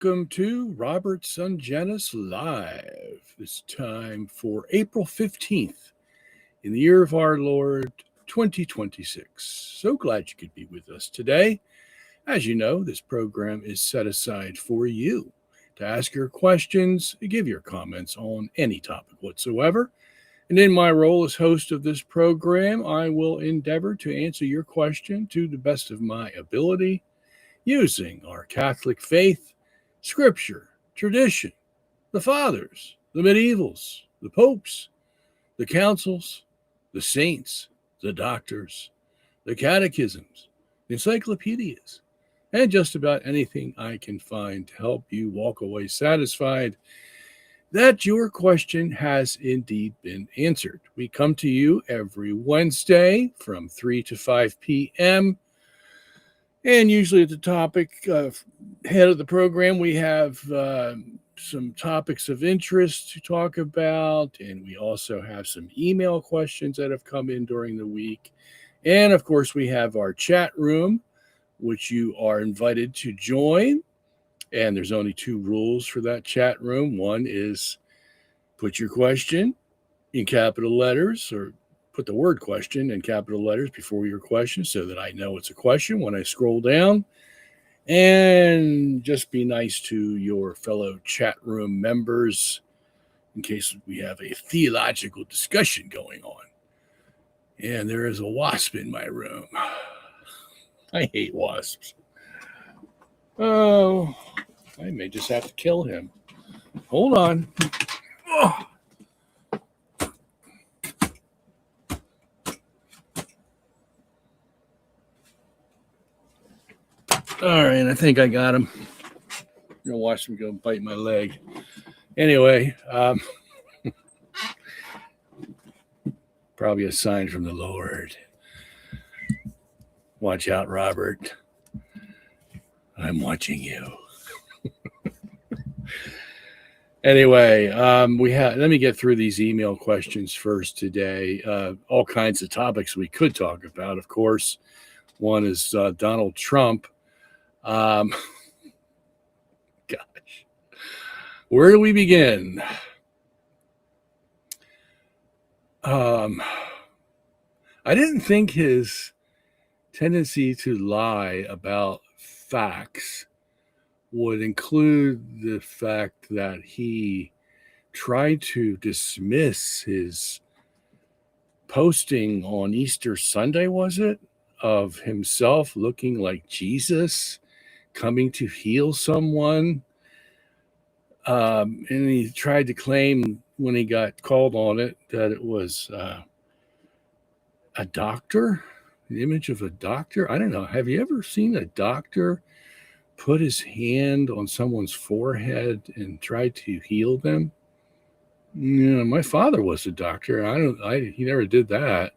Welcome to Robert Sungenis Live. This time for April 15th in the year of our Lord 2026. So glad you could be with us today. As you know, this program is set aside for you to ask your questions, give your comments on any topic whatsoever. And in my role as host of this program, I will endeavor to answer your question to the best of my ability using our Catholic faith, Scripture, tradition, the fathers, the medievals, the popes, the councils, the saints, the doctors, the catechisms, the encyclopedias, and just about anything I can find to help you walk away satisfied that your question has indeed been answered. We come to you every Wednesday from 3 to 5 p.m., and usually at the topic head of the program, we have some topics of interest to talk about, and we also have some email questions that have come in during the week. And of course, we have our chat room, which you are invited to join. And there's only two rules for that chat room. One is put your question in capital letters, or put the word question in capital letters before your question so that I know it's a question when I scroll down. And just be nice to your fellow chat room members in case we have a theological discussion going on. And there is a wasp in my room. I hate wasps. Oh, I may just have to kill him. Hold on. Oh. All right, I think I got him. I'm going to watch him go bite my leg. Anyway, probably a sign from the Lord. Watch out, Robert. I'm watching you. Anyway, let me get through these email questions first today. All kinds of topics we could talk about, of course. One is Donald Trump. Gosh, where do we begin? I didn't think his tendency to lie about facts would include the fact that he tried to dismiss his posting on Easter Sunday, was it, of himself looking like Jesus coming to heal someone. And he tried to claim when he got called on it that it was a doctor, the image of a doctor. I don't know. Have you ever seen a doctor put his hand on someone's forehead and try to heal them? You know, my father was a doctor. He never did that.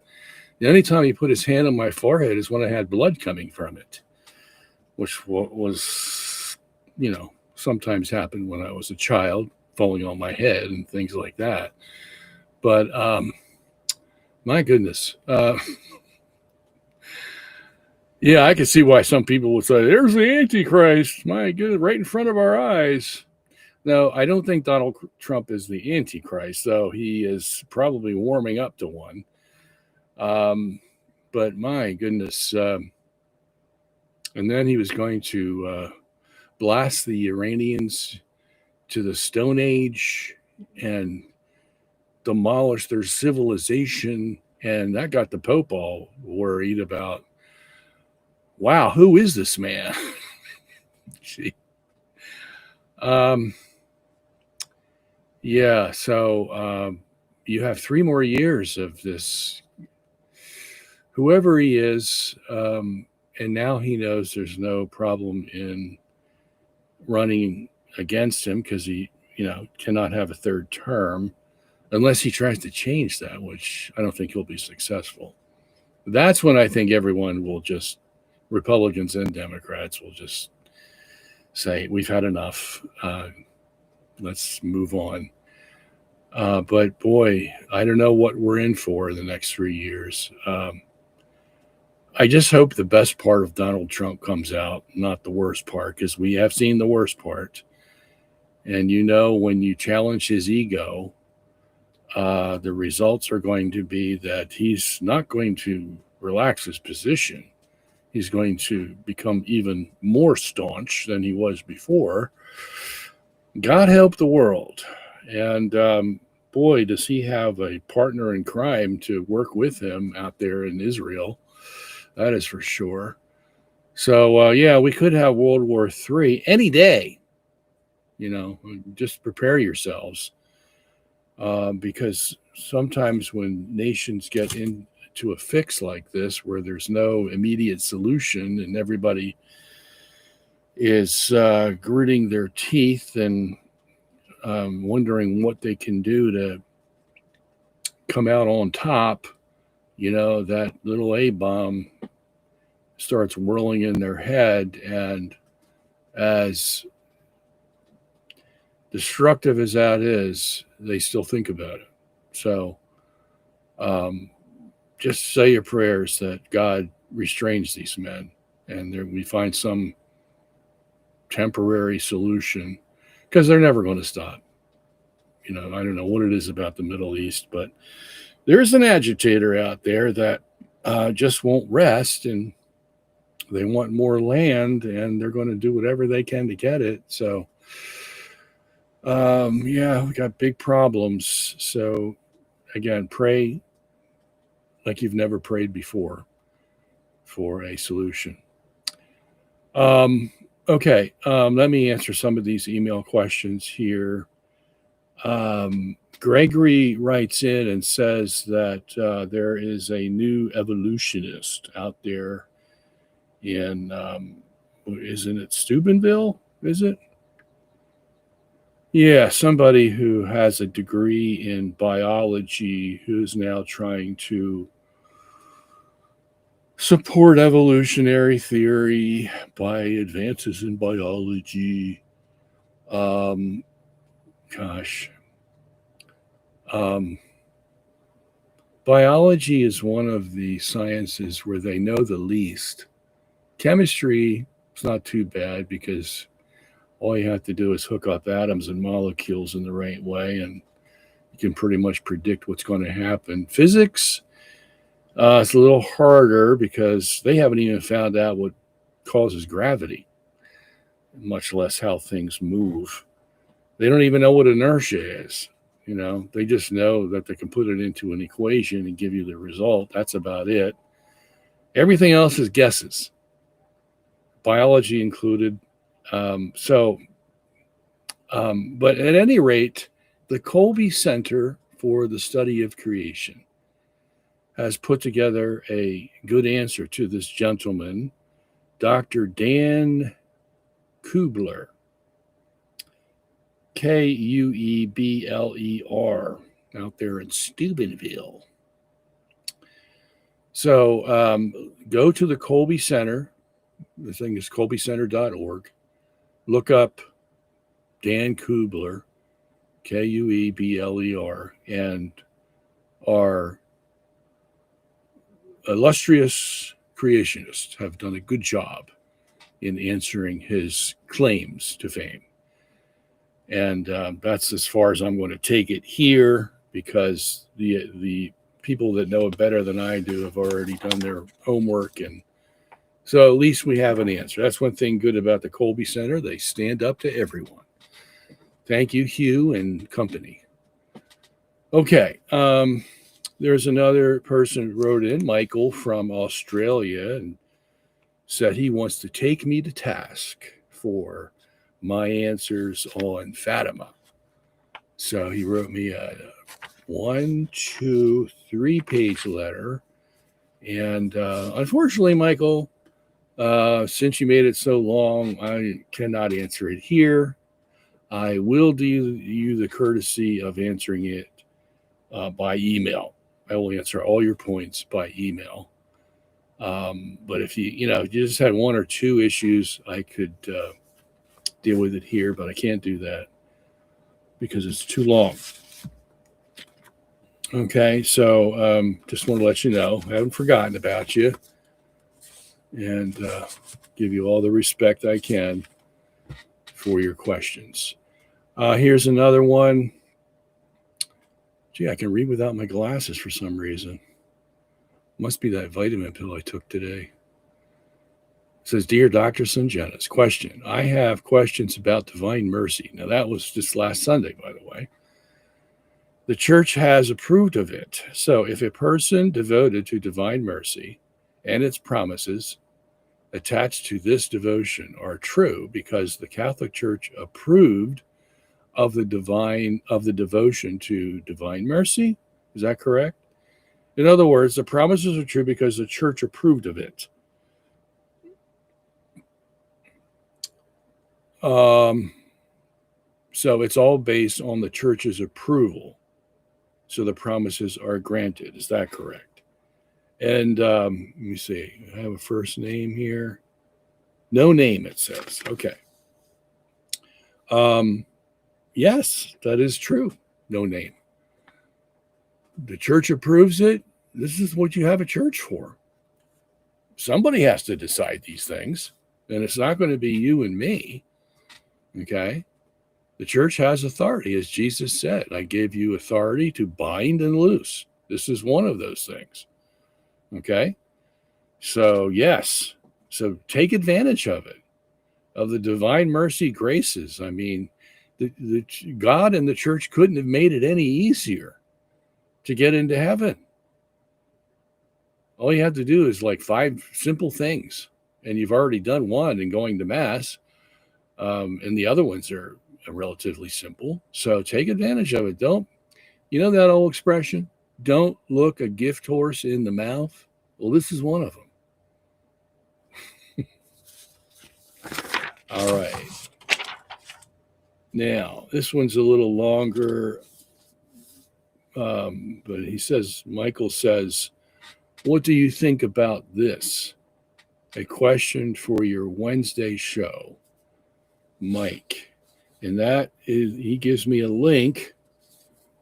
The only time he put his hand on my forehead is when I had blood coming from it, which was, sometimes happened when I was a child, falling on my head and things like that. But my goodness. Yeah, I can see why some people would say, there's the Antichrist. My goodness, right in front of our eyes. No, I don't think Donald Trump is the Antichrist, though he is probably warming up to one. But my goodness. And then he was going to blast the Iranians to the Stone Age and demolish their civilization. And that got the Pope all worried about, wow, who is this man? Gee. Yeah, so you have 3 more years of this, whoever he is, and now he knows there's no problem in running against him because he, cannot have a third term unless he tries to change that, which I don't think he'll be successful. That's when I think everyone will just, Republicans and Democrats will just say, we've had enough. Let's move on. But boy, I don't know what we're in for the next 3 years. I just hope the best part of Donald Trump comes out, not the worst part, because we have seen the worst part. And when you challenge his ego, the results are going to be that he's not going to relax his position. He's going to become even more staunch than he was before. God help the world. And boy, does he have a partner in crime to work with him out there in Israel. That is for sure. So, yeah, we could have World War III any day. Just prepare yourselves. Because sometimes when nations get into a fix like this, where there's no immediate solution and everybody is gritting their teeth and wondering what they can do to come out on top, that little A-bomb starts whirling in their head. And as destructive as that is, they still think about it. So just say your prayers that God restrains these men and we find some temporary solution, because they're never going to stop. I don't know what it is about the Middle East, but there's an agitator out there that just won't rest, and they want more land, and they're going to do whatever they can to get it. So, yeah, we got big problems. So, again, pray like you've never prayed before for a solution. Okay, let me answer some of these email questions here. Gregory writes in and says that there is a new evolutionist out there in, isn't it Steubenville? Is it? Yeah, somebody who has a degree in biology who's now trying to support evolutionary theory by advances in biology. Biology is one of the sciences where they know the least. Chemistry is not too bad because all you have to do is hook up atoms and molecules in the right way, and you can pretty much predict what's going to happen. Physics, it's a little harder because they haven't even found out what causes gravity, much less how things move. They don't even know what inertia is. They just know that they can put it into an equation and give you the result. That's about it. Everything else is guesses, biology included. But at any rate, the Colby Center for the Study of Creation has put together a good answer to this gentleman, Dr. Dan Kubler, Kuebler, out there in Steubenville. So go to the Colby Center. The thing is colbycenter.org. Look up Dan Kubler, Kuebler, and our illustrious creationists have done a good job in answering his claims to fame. And that's as far as I'm going to take it here, because the people that know it better than I do have already done their homework. And so at least we have an answer. That's one thing good about the Colby Center. They stand up to everyone. Thank you, Hugh and company. Okay. There's another person who wrote in, Michael from Australia, and said he wants to take me to task for my answers on Fatima. So he wrote me a 1, 2, 3-page letter. And unfortunately, Michael, since you made it so long, I cannot answer it here. I will do you the courtesy of answering it by email. I will answer all your points by email. But if you just had 1 or 2 issues, I could deal with it here, but I can't do that because it's too long. Okay, so just want to let you know, I haven't forgotten about you, and give you all the respect I can for your questions. Here's another one. Gee, I can read without my glasses for some reason. Must be that vitamin pill I took today. It says, Dear Dr. Sungenis, question. I have questions about divine mercy. Now, that was just last Sunday, by the way. The church has approved of it. So if a person devoted to divine mercy and its promises attached to this devotion are true because the Catholic Church approved of the devotion to divine mercy, is that correct? In other words, the promises are true because the church approved of it. So it's all based on the church's approval. So the promises are granted. Is that correct? And let me see. I have a first name here. No name, it says. Okay. Yes, that is true. No name. The church approves it. This is what you have a church for. Somebody has to decide these things, and it's not going to be you and me. Okay? The church has authority, as Jesus said. I give you authority to bind and loose. This is one of those things. Okay? So, yes. So take advantage of it, of the divine mercy graces. I mean, the God and the church couldn't have made it any easier to get into heaven. All you have to do is like 5 simple things, and you've already done one in going to Mass, and the other ones are relatively simple. So take advantage of it. Don't, you know that old expression, don't look a gift horse in the mouth? Well, this is one of them. All right. Now, this one's a little longer, but he says, Michael says, what do you think about this? A question for your Wednesday show, Mike. And that is, he gives me a link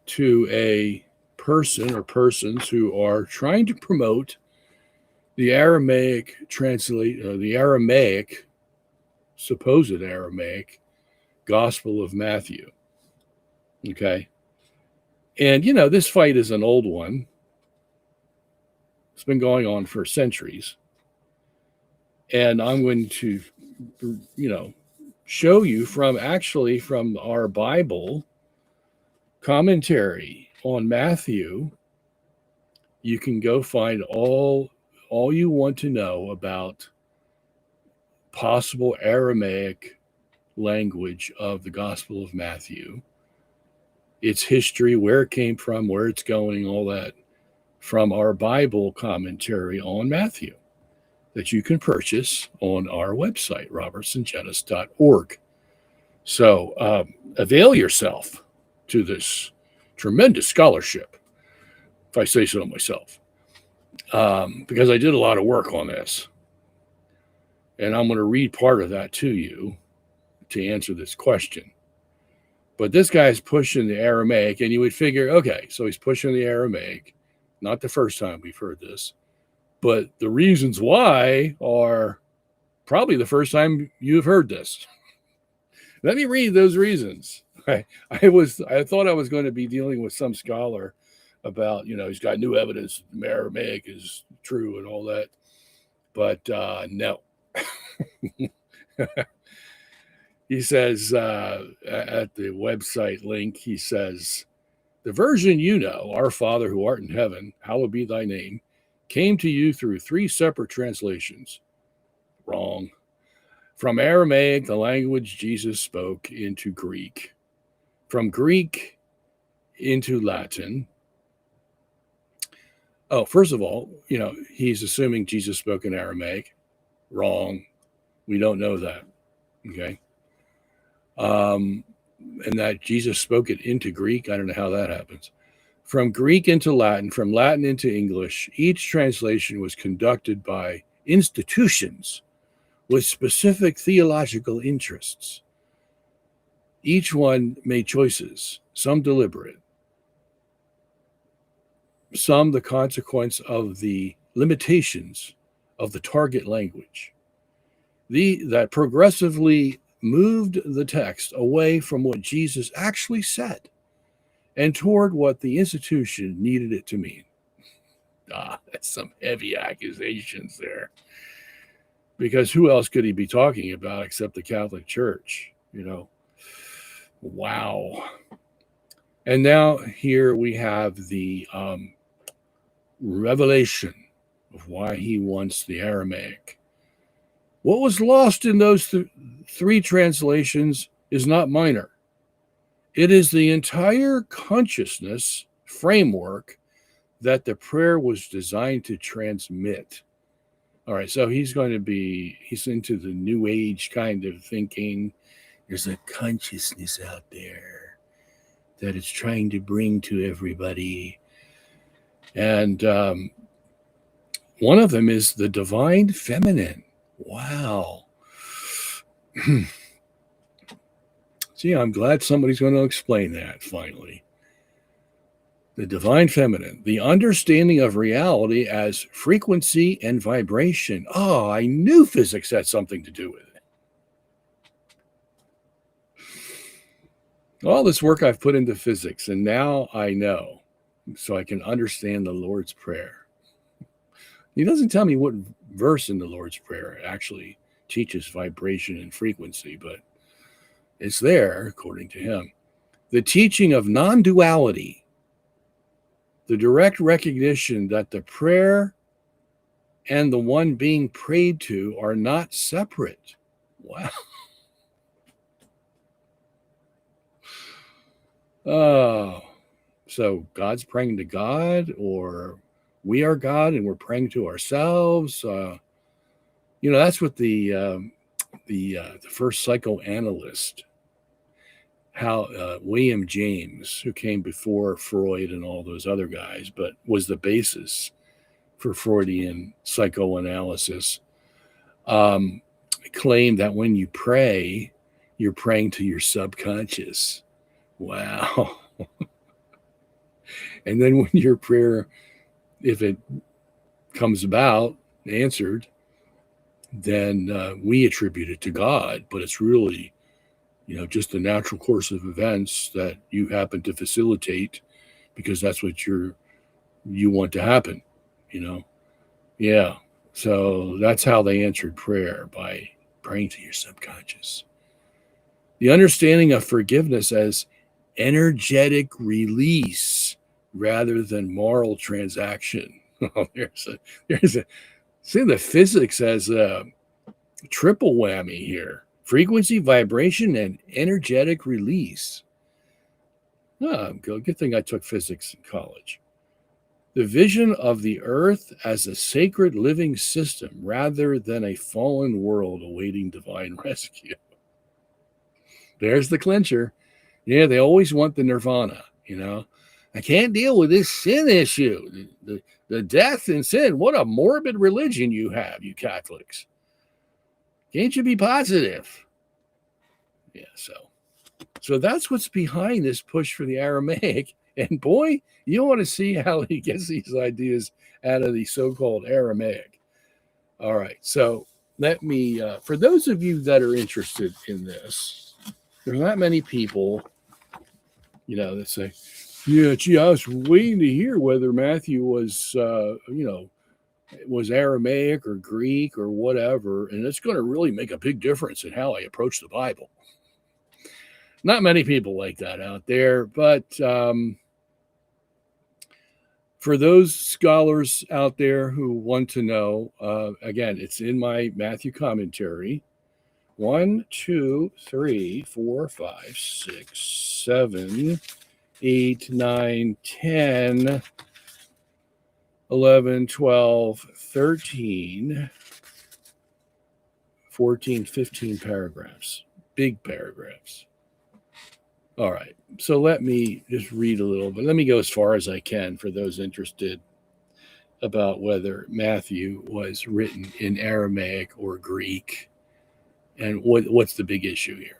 to a person or persons who are trying to promote the Aramaic supposed Aramaic Gospel of Matthew. Okay. And, you know, this fight is an old one. It's been going on for centuries. And I'm going to, you know, show you from our Bible commentary on Matthew. You can go find all you want to know about possible Aramaic language of the Gospel of Matthew, its history, where it came from, where it's going, all that, from our Bible commentary on Matthew that you can purchase on our website, robertsongenis.org. So avail yourself to this tremendous scholarship, if I say so myself, because I did a lot of work on this. And I'm going to read part of that to you to answer this question. But this guy's pushing the Aramaic, and you would figure, okay, so he's pushing the Aramaic. Not the first time we've heard this, but the reasons why are probably the first time you've heard this. Let me read those reasons. I thought I was going to be dealing with some scholar about, you know, he's got new evidence Aramaic is true and all that, but no. He says at the website link, he says, the version you know, our Father who art in heaven, hallowed be thy name, came to you through 3 separate translations. Wrong. From Aramaic, the language Jesus spoke, into Greek. From Greek into Latin. Oh, first of all, you know, he's assuming Jesus spoke in Aramaic. Wrong. We don't know that. Okay. And that Jesus spoke it into Greek. I don't know how that happens. From Greek into Latin, from Latin into English, each translation was conducted by institutions with specific theological interests. Each one made choices, some deliberate, some the consequence of the limitations of the target language. That progressively moved the text away from what Jesus actually said and toward what the institution needed it to mean. That's some heavy accusations there. Because who else could he be talking about except the Catholic Church? Wow. And now here we have the revelation of why he wants the Aramaic. What was lost in those three translations is not minor. It is the entire consciousness framework that the prayer was designed to transmit. All right, so he's into the New Age kind of thinking. There's a consciousness out there that it's trying to bring to everybody. And one of them is the divine feminine. Wow. See, I'm glad somebody's going to explain that finally. The divine feminine, the understanding of reality as frequency and vibration. Oh, I knew physics had something to do with it. All this work I've put into physics, and now I know, so I can understand the Lord's Prayer. He doesn't tell me what verse in the Lord's Prayer actually teaches vibration and frequency, but it's there, according to him. The teaching of non-duality, the direct recognition that the prayer and the one being prayed to are not separate. Wow. Oh, so God's praying to God, or we are God and we're praying to ourselves. That's what the first psychoanalyst, William James, who came before Freud and all those other guys, but was the basis for Freudian psychoanalysis, claimed that when you pray, you're praying to your subconscious. Wow. And then when your prayer, if it comes about, answered, then we attribute it to God, but it's really just the natural course of events that you happen to facilitate because that's what you want to happen, Yeah. So that's how they answered prayer, by praying to your subconscious. The understanding of forgiveness as energetic release rather than moral transaction. See, the physics as a triple whammy here. Frequency, vibration, and energetic release. Good thing I took physics in college. The vision of the earth as a sacred living system rather than a fallen world awaiting divine rescue. There's the clincher. Yeah, they always want the nirvana, I can't deal with this sin issue. The death and sin. What a morbid religion you have, you Catholics. Can't you be positive? Yeah, so that's what's behind this push for the Aramaic. And boy, you want to see how he gets these ideas out of the so-called Aramaic. All right, so let me, for those of you that are interested in this, there's not many people, that say, yeah, gee, I was waiting to hear whether Matthew was, was Aramaic or Greek or whatever, and it's going to really make a big difference in how I approach the Bible. Not many people like that out there, but for those scholars out there who want to know, again, it's in my Matthew commentary. 1, 2, 3, 4, 5, 6, 7, 8, 9, 10, 11, 12, 13, 14, 15 paragraphs, big paragraphs. All right, so let me just read a little bit. Let me go as far as I can for those interested about whether Matthew was written in Aramaic or Greek and what's the big issue here.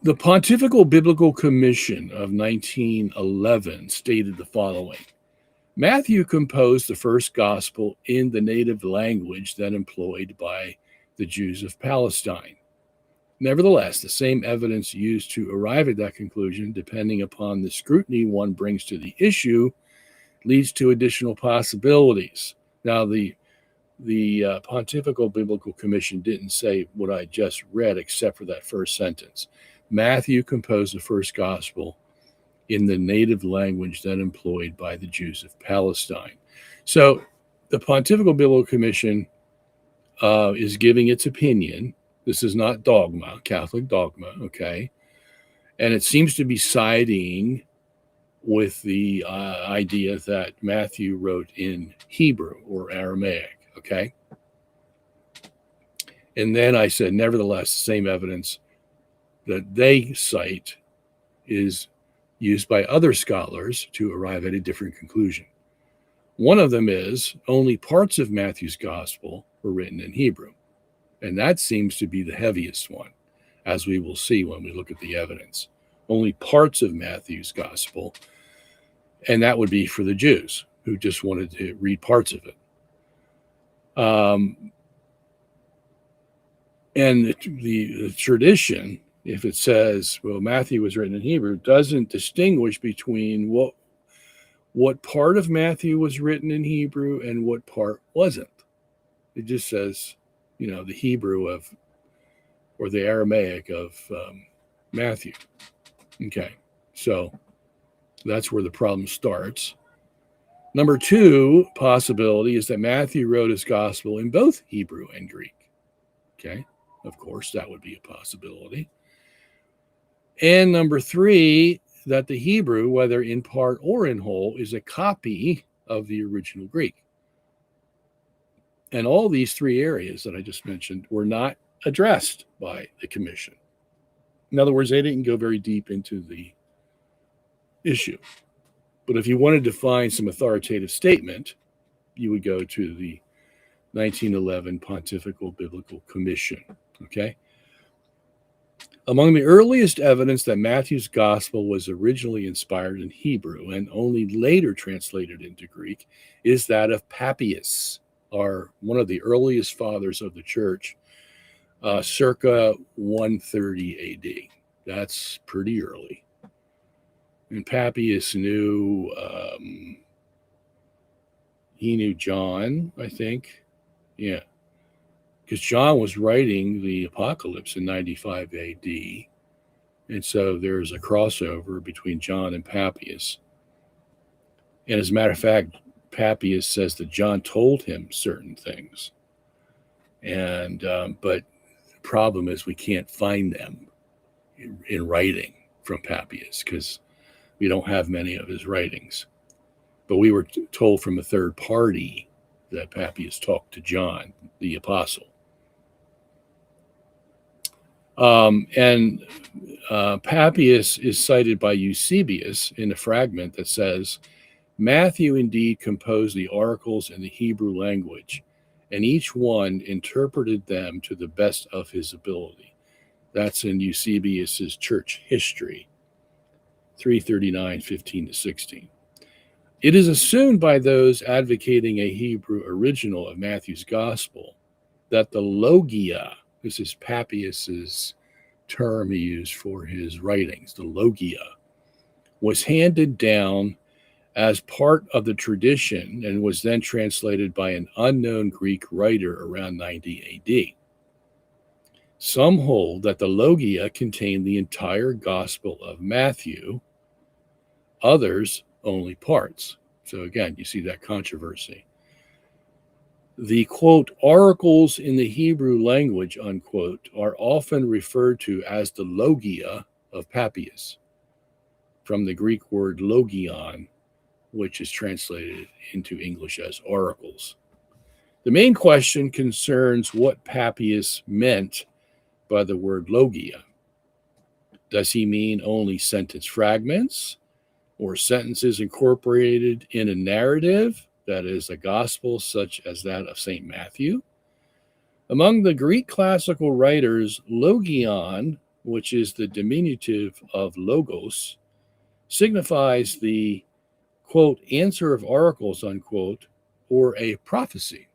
The Pontifical Biblical Commission of 1911 stated the following: Matthew composed the first gospel in the native language then employed by the Jews of Palestine. Nevertheless, the same evidence used to arrive at that conclusion, depending upon the scrutiny one brings to the issue, leads to additional possibilities. Now, the Pontifical Biblical Commission didn't say what I just read, except for that first sentence. Matthew composed the first gospel in the native language then employed by the Jews of Palestine. So the Pontifical Biblical Commission is giving its opinion. This is not dogma, Catholic dogma, okay? And it seems to be siding with the idea that Matthew wrote in Hebrew or Aramaic, okay? And then I said, nevertheless, the same evidence that they cite is used by other scholars to arrive at a different conclusion. One of them is only parts of Matthew's gospel were written in Hebrew. And that seems to be the heaviest one, as we will see when we look at the evidence. Only parts of Matthew's gospel, and that would be for the Jews who just wanted to read parts of it. And the tradition, if it says, well, Matthew was written in Hebrew, doesn't distinguish between what part of Matthew was written in Hebrew and what part wasn't. It just says, the Hebrew or the Aramaic of Matthew. Okay, so that's where the problem starts. Number two possibility is that Matthew wrote his gospel in both Hebrew and Greek. Okay, of course, that would be a possibility. And number three, that the Hebrew, whether in part or in whole, is a copy of the original Greek. And all these three areas that I just mentioned were not addressed by the commission. In other words, they didn't go very deep into the issue. But if you wanted to find some authoritative statement, you would go to the 1911 Pontifical Biblical Commission. Okay? Among the earliest evidence that Matthew's gospel was originally inspired in Hebrew and only later translated into Greek is that of Papias, one of the earliest fathers of the church, circa 130 AD. That's pretty early. And Papias knew John, I think. Yeah. Because John was writing the Apocalypse in 95 AD. And so there's a crossover between John and Papias. And as a matter of fact, Papias says that John told him certain things. And but the problem is we can't find them in writing from Papias because we don't have many of his writings. But we were told from a third party that Papias talked to John, the apostle. Papias is cited by Eusebius in a fragment that says, Matthew indeed composed the oracles in the Hebrew language, and each one interpreted them to the best of his ability. That's in Eusebius's Church History, 339, 15 to 16. It is assumed by those advocating a Hebrew original of Matthew's gospel that the logia, this is Papias's term he used for his writings, the logia, was handed down as part of the tradition and was then translated by an unknown Greek writer around 90 AD. Some hold that the logia contained the entire Gospel of Matthew, others only parts. So again, you see that controversy. The, quote, oracles in the Hebrew language, unquote, are often referred to as the logia of Papias, from the Greek word logion, which is translated into English as oracles. The main question concerns what Papias meant by the word logia. Does he mean only sentence fragments or sentences incorporated in a narrative, that is, a gospel such as that of St. Matthew? Among the Greek classical writers, logion, which is the diminutive of logos, signifies the, quote, answer of oracles, unquote, or a prophecy.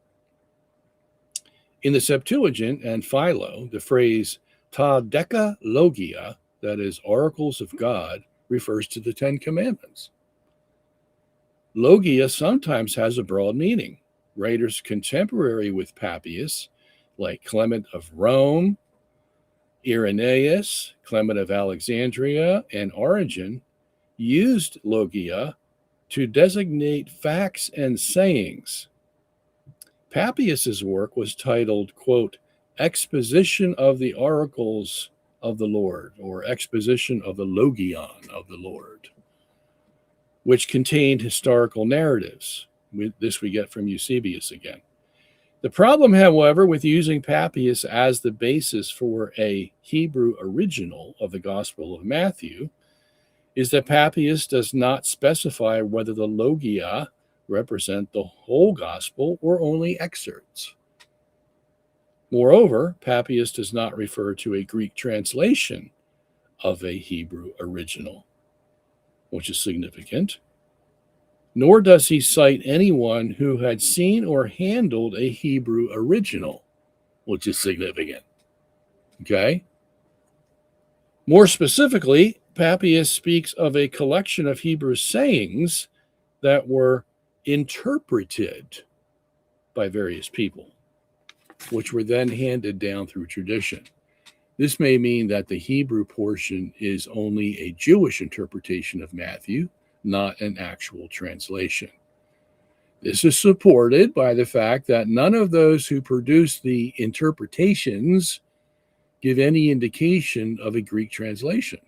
In the Septuagint and Philo, the phrase ta deca logia, that is, oracles of God, refers to the Ten Commandments. Logia sometimes has a broad meaning. Writers contemporary with Papias, like Clement of Rome, Irenaeus, Clement of Alexandria, and Origen, used logia to designate facts and sayings. Papias's work was titled, quote, Exposition of the Oracles of the Lord, or Exposition of the Logion of the Lord, which contained historical narratives. This we get from Eusebius again. The problem, however, with using Papias as the basis for a Hebrew original of the Gospel of Matthew is that Papias does not specify whether the logia represent the whole gospel or only excerpts. Moreover, Papias does not refer to a Greek translation of a Hebrew original, which is significant, nor does he cite anyone who had seen or handled a Hebrew original, which is significant. Okay? More specifically, Papias speaks of a collection of Hebrew sayings that were interpreted by various people, which were then handed down through tradition. This may mean that the Hebrew portion is only a Jewish interpretation of Matthew, not an actual translation. This is supported by the fact that none of those who produce the interpretations give any indication of a Greek translation.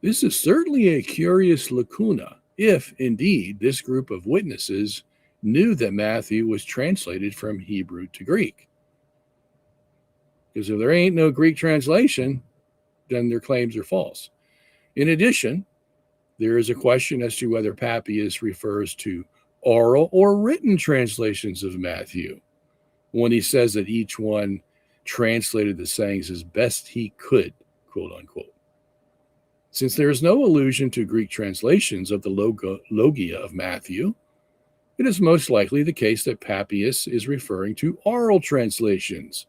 This is certainly a curious lacuna, if indeed this group of witnesses knew that Matthew was translated from Hebrew to Greek. Because if there ain't no Greek translation, then their claims are false. In addition, there is a question as to whether Papias refers to oral or written translations of Matthew when he says that each one translated the sayings as best he could, quote unquote. Since there is no allusion to Greek translations of the logia of Matthew, it is most likely the case that Papias is referring to oral translations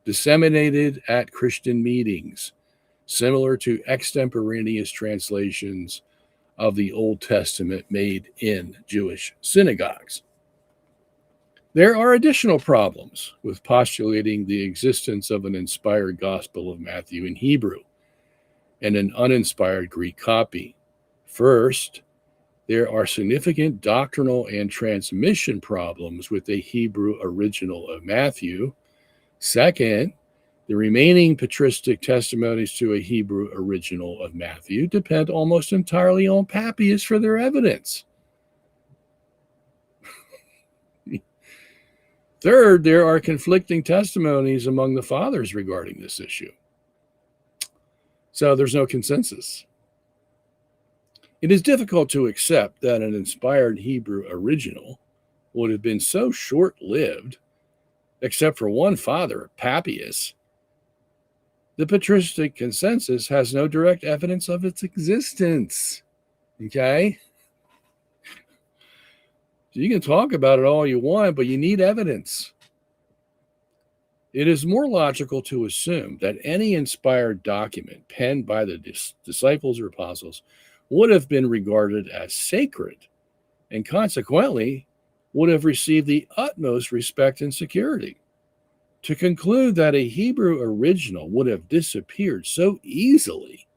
disseminated at Christian meetings, similar to extemporaneous translations of the Old Testament made in Jewish synagogues. There are additional problems with postulating the existence of an inspired Gospel of Matthew in Hebrew and an uninspired Greek copy. First, there are significant doctrinal and transmission problems with the Hebrew original of Matthew. Second, the remaining patristic testimonies to a Hebrew original of Matthew depend almost entirely on Papias for their evidence. Third, there are conflicting testimonies among the fathers regarding this issue. So there's no consensus. It is difficult to accept that an inspired Hebrew original would have been so short-lived, except for one father, Papias. The patristic consensus has no direct evidence of its existence. Okay? You can talk about it all you want, but you need evidence. It is more logical to assume that any inspired document penned by the disciples or apostles would have been regarded as sacred and consequently would have received the utmost respect and security. To conclude that a Hebrew original would have disappeared so easily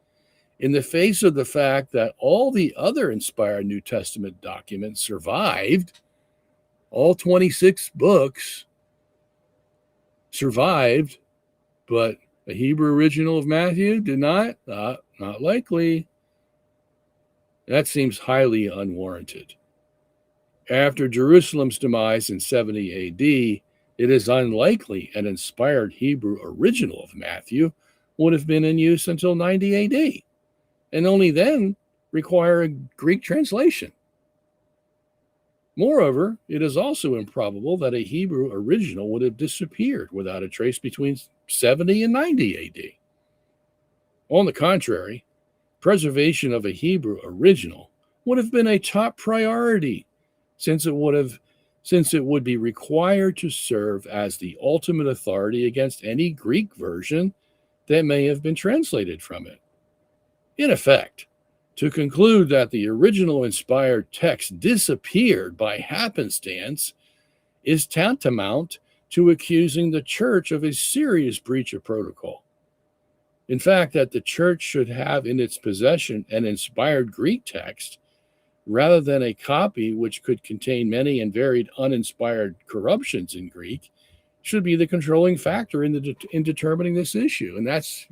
in the face of the fact that all the other inspired New Testament documents survived, all 26 books survived, but a Hebrew original of Matthew did not likely. That seems highly unwarranted. After Jerusalem's demise in 70 AD, it is unlikely an inspired Hebrew original of Matthew would have been in use until 90 AD, and only then require a Greek translation. Moreover, it is also improbable that a Hebrew original would have disappeared without a trace between 70 and 90 AD. On the contrary, preservation of a Hebrew original would have been a top priority, since it would be required to serve as the ultimate authority against any Greek version that may have been translated from it. In effect, to conclude that the original inspired text disappeared by happenstance is tantamount to accusing the church of a serious breach of protocol. In fact, that the church should have in its possession an inspired Greek text rather than a copy which could contain many and varied uninspired corruptions in Greek should be the controlling factor in determining this issue. And that's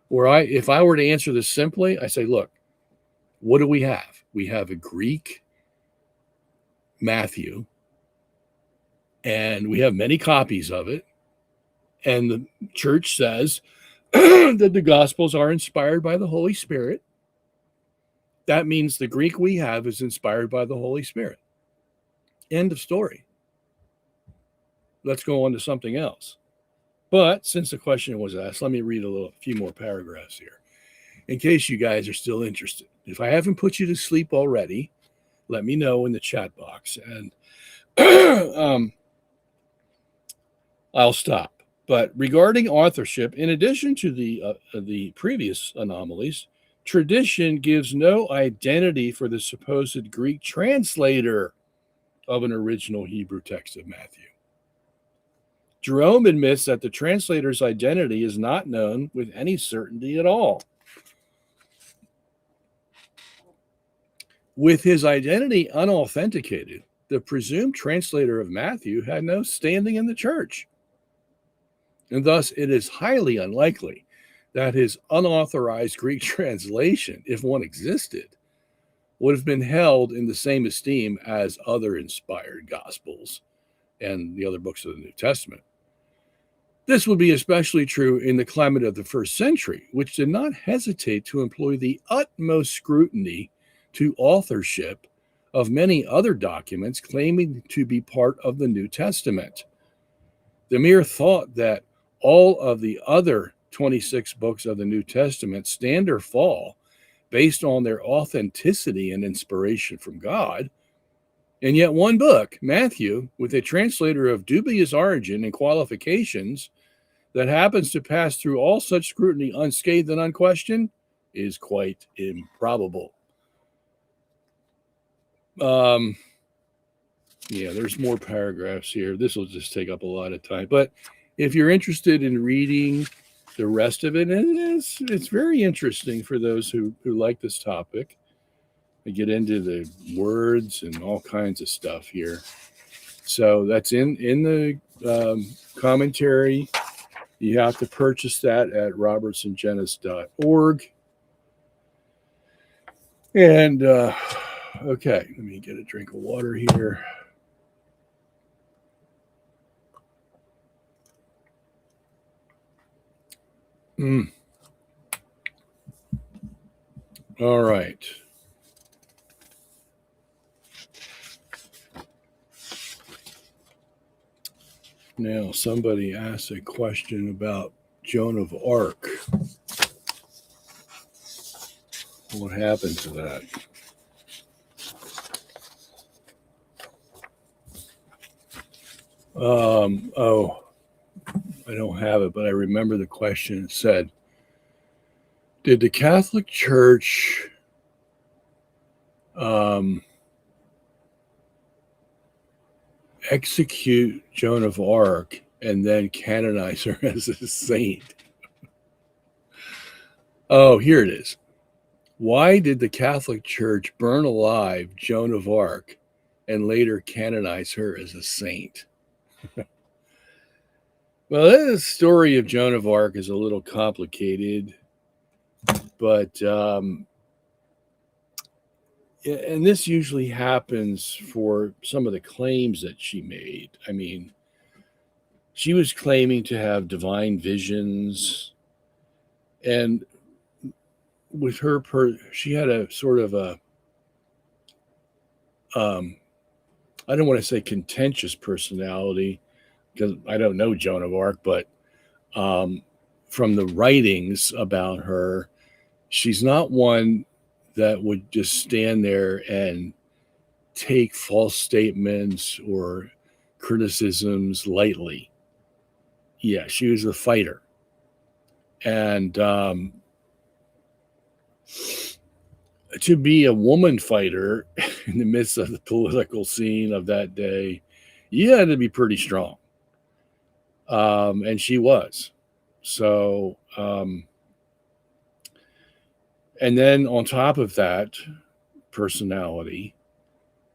where if I were to answer this simply, I say, look, what do we have? We have a Greek Matthew, and we have many copies of it. And the church says that the Gospels are inspired by the Holy Spirit. That means the Greek we have is inspired by the Holy Spirit. End of story. Let's go on to something else. But since the question was asked, let me read a few more paragraphs here, in case you guys are still interested. If I haven't put you to sleep already, let me know in the chat box, and I'll stop. But regarding authorship, in addition to the previous anomalies, tradition gives no identity for the supposed Greek translator of an original Hebrew text of Matthew. Jerome admits that the translator's identity is not known with any certainty at all. With his identity unauthenticated, the presumed translator of Matthew had no standing in the church. And thus, it is highly unlikely that his unauthorized Greek translation, if one existed, would have been held in the same esteem as other inspired Gospels and the other books of the New Testament. This would be especially true in the climate of the first century, which did not hesitate to employ the utmost scrutiny to authorship of many other documents claiming to be part of the New Testament. The mere thought that all of the other 26 books of the New Testament stand or fall based on their authenticity and inspiration from God, and yet one book, Matthew, with a translator of dubious origin and qualifications that happens to pass through all such scrutiny unscathed and unquestioned, is quite improbable. There's more paragraphs here. This will just take up a lot of time. But if you're interested in reading the rest of it, and it's very interesting for those who like this topic. I get into the words and all kinds of stuff here. So that's in the commentary. You have to purchase that at robertsongenis.org. And okay, let me get a drink of water here. All right. Now, somebody asked a question about Joan of Arc. What happened to that? I don't have it, but I remember the question. It said, did the Catholic Church execute Joan of Arc and then canonize her as a saint? Oh, here it is. Why did the Catholic Church burn alive Joan of Arc and later canonize her as a saint? Well, the story of Joan of Arc is a little complicated, but and this usually happens for some of the claims that she made. I mean, she was claiming to have divine visions, and with her, she had a sort of a, I don't want to say contentious personality, because I don't know Joan of Arc, but from the writings about her, She's not one that would just stand there and take false statements or criticisms lightly. Yeah, she was a fighter. And to be a woman fighter in the midst of the political scene of that day, you had to be pretty strong. And she was. So, and then on top of that personality,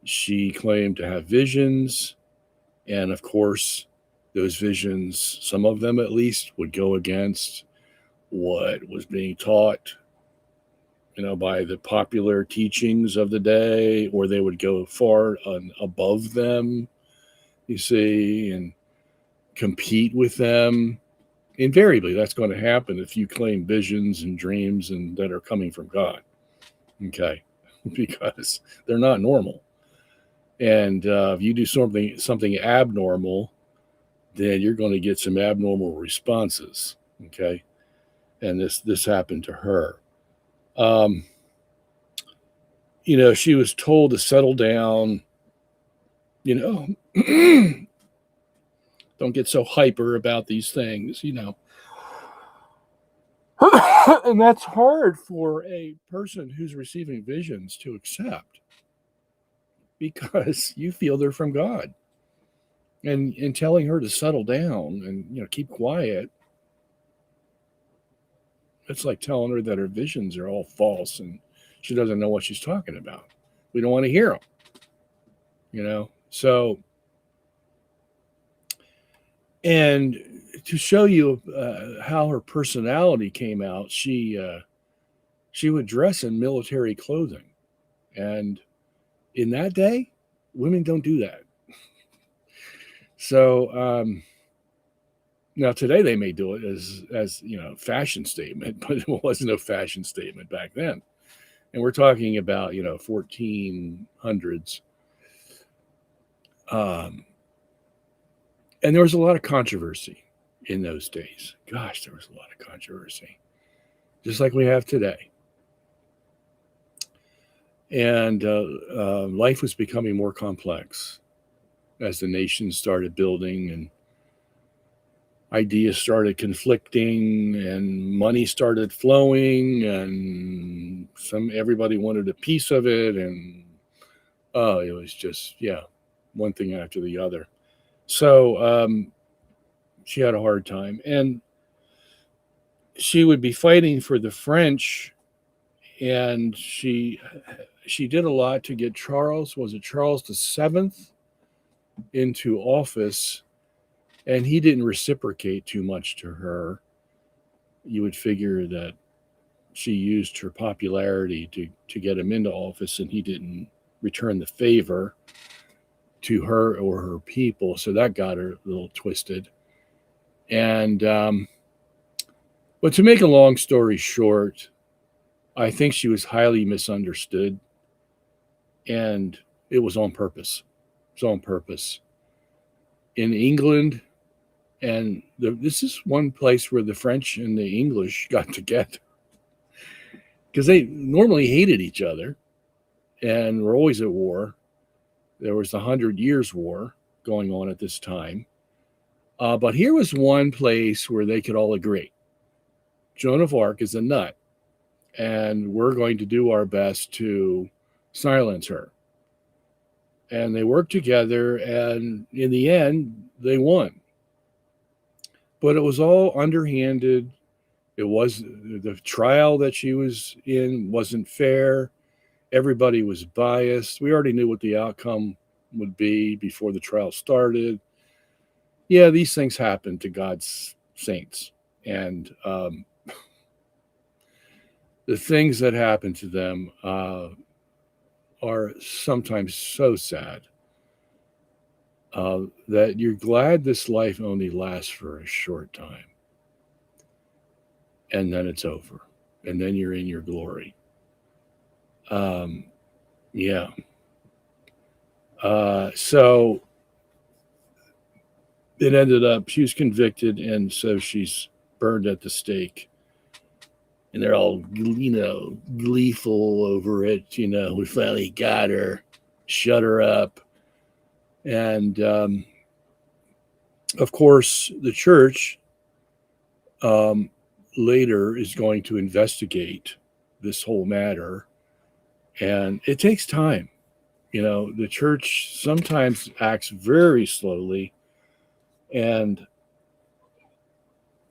she claimed to have visions. And of course, those visions, some of them at least, would go against what was being taught, by the popular teachings of the day, or they would go far above them, you see, and compete with them. Invariably, that's going to happen if you claim visions and dreams and that are coming from God. Okay, because they're not normal. And if you do something abnormal, then you're going to get some abnormal responses. Okay, and this happened to her. She was told to settle down. Don't get so hyper about these things. And that's hard for a person who's receiving visions to accept, because you feel they're from God. And telling her to settle down and keep quiet, it's like telling her that her visions are all false and she doesn't know what she's talking about. We don't want to hear them, So, and to show you how her personality came out, she would dress in military clothing, and in that day, women don't do that. So now today they may do it as fashion statement, but it wasn't a fashion statement back then. And we're talking about 1400s. And there was a lot of controversy in those days. Gosh, there was a lot of controversy, just like we have today. And life was becoming more complex as the nation started building and ideas started conflicting and money started flowing, and everybody wanted a piece of it. And it was just, one thing after the other. So she had a hard time, and she would be fighting for the French, and she did a lot to get Charles VII into office, and he didn't reciprocate too much to her. You would figure that she used her popularity to get him into office, and he didn't return the favor to her or her people. So that got her a little twisted. And but to make a long story short, I think she was highly misunderstood, and it was on purpose. It was on purpose. In England, and this is one place where the French and the English got together, because they normally hated each other and were always at war. There was the 100 Years' War going on at this time. But here was one place where they could all agree. Joan of Arc is a nut, and we're going to do our best to silence her. And they worked together, and in the end, they won. But it was all underhanded. It was the trial that she was in wasn't fair. Everybody was biased. We already knew what the outcome would be before the trial started. Yeah, these things happen to God's saints. And the things that happen to them are sometimes so sad that you're glad this life only lasts for a short time. And then it's over. And then you're in your glory. Yeah. So it ended up, she was convicted, and so she's burned at the stake and they're all, gleeful over it. We finally got her, shut her up. And of course, the church later is going to investigate this whole matter, and it takes time. The church sometimes acts very slowly, and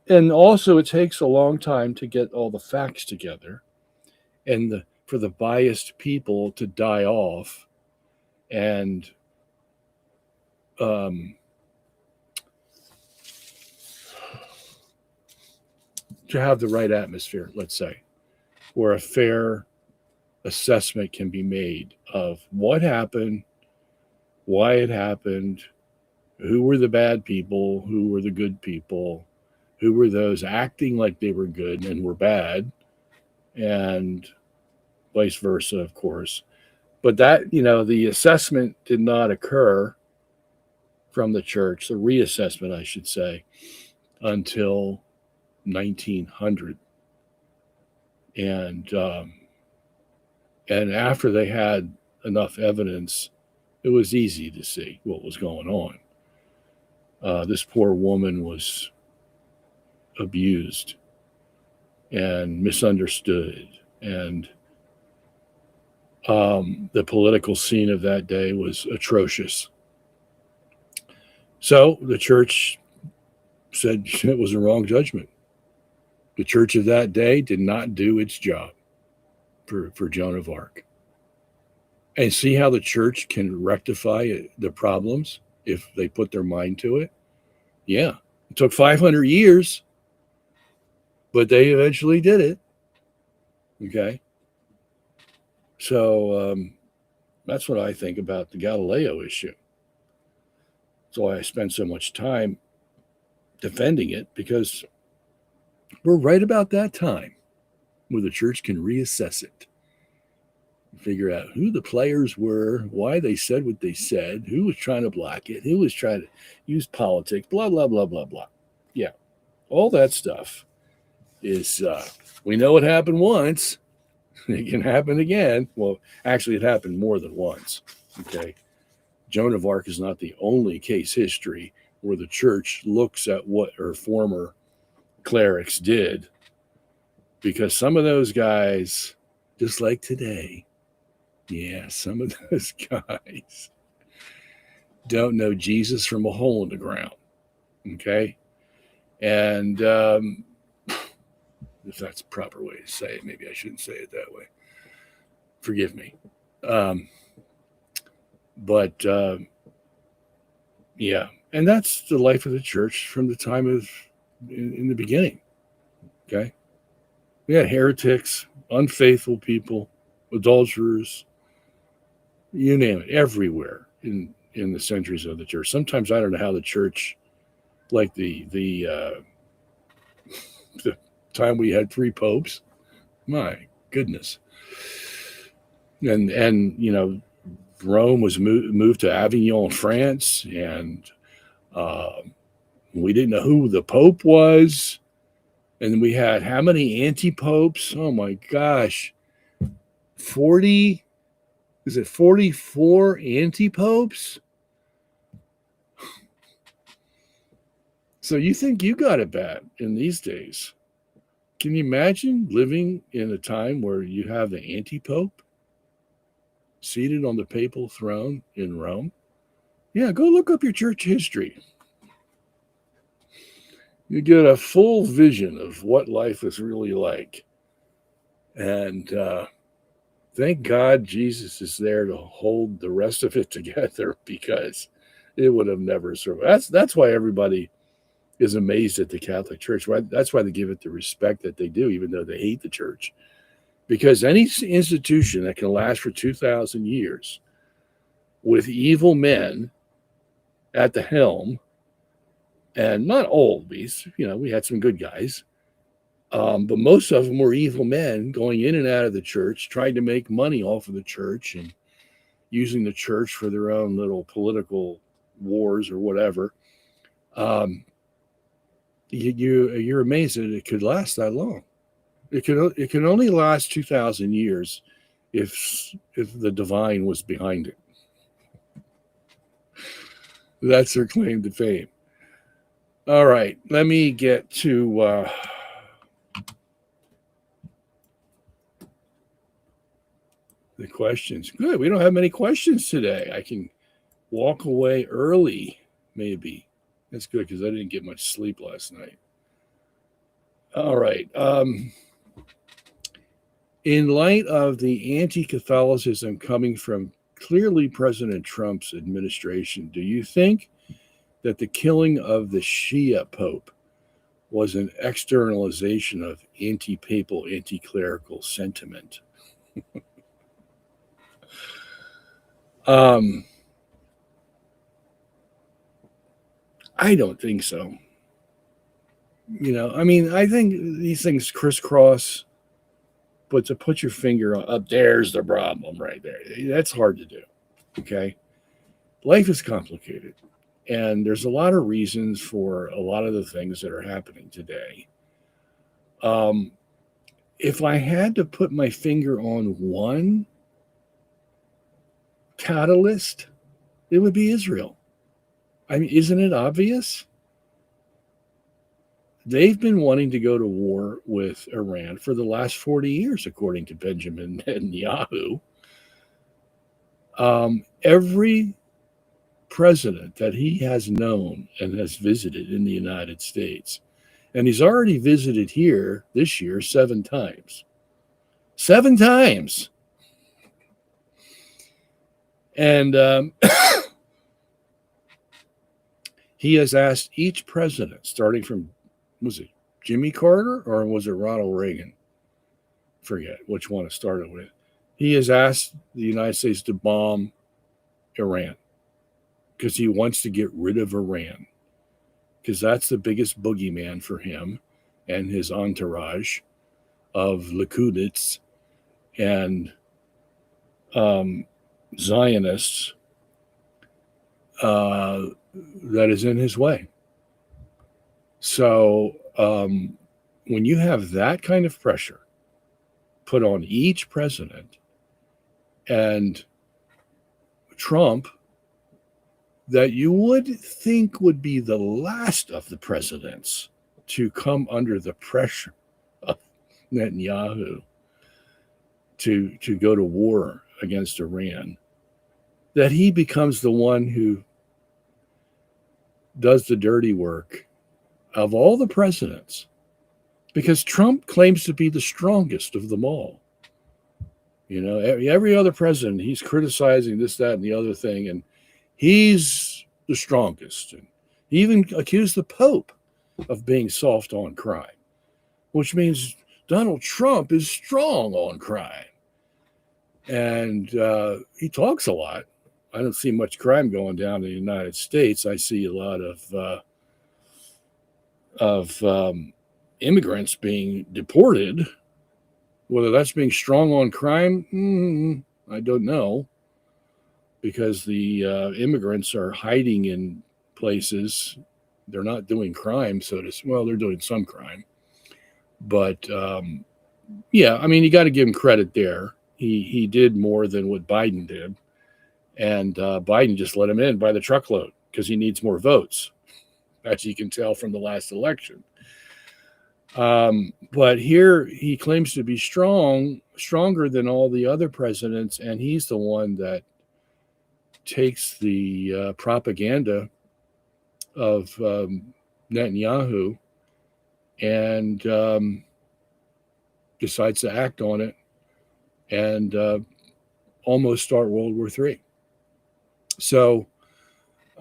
also it takes a long time to get all the facts together, and for the biased people to die off, and to have the right atmosphere, let's say, where a fair assessment can be made of what happened, why it happened, who were the bad people, who were the good people, who were those acting like they were good and were bad, and vice versa, of course. But that, the assessment did not occur from the church, the reassessment, I should say, until 1900. And after they had enough evidence, it was easy to see what was going on. This poor woman was abused and misunderstood, and the political scene of that day was atrocious. So the church said it was a wrong judgment. The church of that day did not do its job for Joan of Arc. And see how the church can rectify the problems if they put their mind to it? Yeah. It took 500 years, but they eventually did it. Okay. So that's what I think about the Galileo issue. That's why I spend so much time defending it, because we're right about that time where the church can reassess it, figure out who the players were, why they said what they said, who was trying to block it, who was trying to use politics, blah, blah, blah, blah, blah. Yeah, all that stuff is, we know it happened once. It can happen again. Well, actually, it happened more than once. Okay. Joan of Arc is not the only case history where the church looks at what her former clerics did, because some of those guys, just like today, some of those guys don't know Jesus from a hole in the ground. Okay. And if that's a proper way to say it, maybe I shouldn't say it that way. Forgive me. But and that's the life of the church from the time of in the beginning. Okay. We had heretics, unfaithful people, adulterers, you name it, everywhere in the centuries of the church. Sometimes I don't know how the church, like the time we had 3 popes, my goodness. And Rome was moved to Avignon, France, and we didn't know who the Pope was. And we had how many anti-popes? Oh my gosh. 40, is it 44 anti-popes? So you think you got it bad in these days. Can you imagine living in a time where you have the anti-pope seated on the papal throne in Rome? Yeah, go look up your church history. You get a full vision of what life is really like. And thank God Jesus is there to hold the rest of it together, because it would have never survived. That's why everybody is amazed at the Catholic Church. That's why they give it the respect that they do, even though they hate the church. Because any institution that can last for 2,000 years with evil men at the helm, and not all these, we had some good guys, but most of them were evil men going in and out of the church, trying to make money off of the church and using the church for their own little political wars or whatever. You're amazed that it could last that long. It can only last 2,000 years if the divine was behind it. That's their claim to fame. All right, let me get to the questions. Good, we don't have many questions today. I can walk away early, maybe. That's good because I didn't get much sleep last night. All right. In light of the anti-Catholicism coming from clearly President Trump's administration, do you think that the killing of the Shia Pope was an externalization of anti-papal, anti-clerical sentiment? I don't think so. I mean, I think these things crisscross, but to put your finger up, there's the problem right there. That's hard to do. Okay. Life is complicated. And there's a lot of reasons for a lot of the things that are happening today. If I had to put my finger on one catalyst, it would be Israel. I mean, isn't it obvious? They've been wanting to go to war with Iran for the last 40 years, according to Benjamin Netanyahu. Every president that he has known and has visited in the United States, and he's already visited here this year 7 times. 7 times. And he has asked each president, starting from, was it Jimmy Carter or was it Ronald Reagan? Forget which one it started with. He has asked the United States to bomb Iran because he wants to get rid of Iran, because that's the biggest boogeyman for him and his entourage of Likudists and Zionists that is in his way. So when you have that kind of pressure put on each president, and Trump, that you would think would be the last of the presidents to come under the pressure of Netanyahu to go to war against Iran, that he becomes the one who does the dirty work of all the presidents, because Trump claims to be the strongest of them all. Every other president, he's criticizing this, that, and the other thing, and he's the strongest. And he even accused the Pope of being soft on crime, which means Donald Trump is strong on crime. And he talks a lot. I don't see much crime going down in the United States. I see a lot of immigrants being deported. Whether that's being strong on crime, I don't know, because the immigrants are hiding in places. They're not doing crime, well, they're doing some crime. But yeah, I mean, you got to give him credit there. He did more than what Biden did. And Biden just let him in by the truckload because he needs more votes, as you can tell from the last election. But here he claims to be stronger than all the other presidents, and he's the one that takes the propaganda of Netanyahu and decides to act on it and almost start World War III. So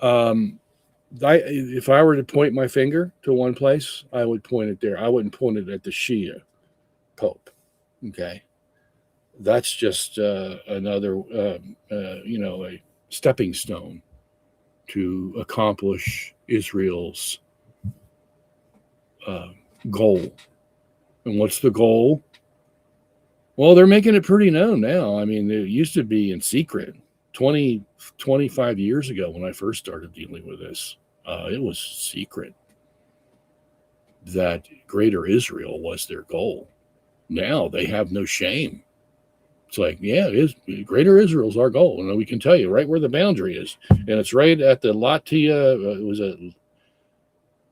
if I were to point my finger to one place, I would point it there. I wouldn't point it at the Shia Pope. Okay. That's just another, a stepping stone to accomplish Israel's goal. And what's the goal? Well, they're making it pretty known now. I mean, it used to be in secret. 25 years ago when I first started dealing with this, it was secret that Greater Israel was their goal. now they have no shame. It's like, yeah, Greater Israel's our goal, and we can tell you right where the boundary is, and it's right at the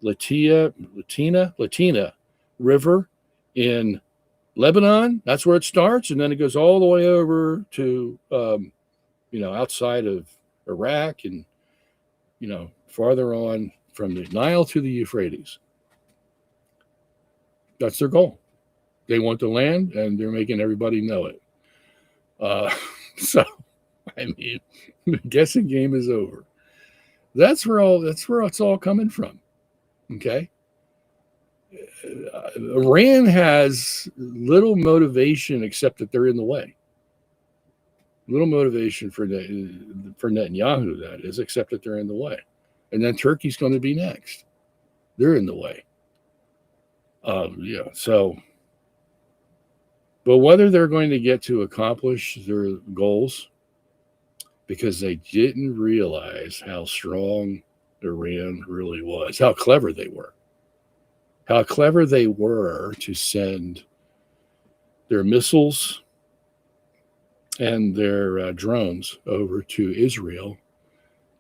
Latina River in Lebanon. That's where it starts, and then it goes all the way over to outside of Iraq, and farther on from the Nile to the Euphrates. That's their goal. They want the land, and they're making everybody know it. So, I mean, the guessing game is over. That's where it's all coming from. Okay. Iran has little motivation except that they're in the way. Little motivation for Netanyahu, that is, except that they're in the way. And then Turkey's going to be next. They're in the way. So, but whether they're going to get to accomplish their goals, because they didn't realize how strong Iran really was, how clever they were. How clever they were to send their missiles and their drones over to Israel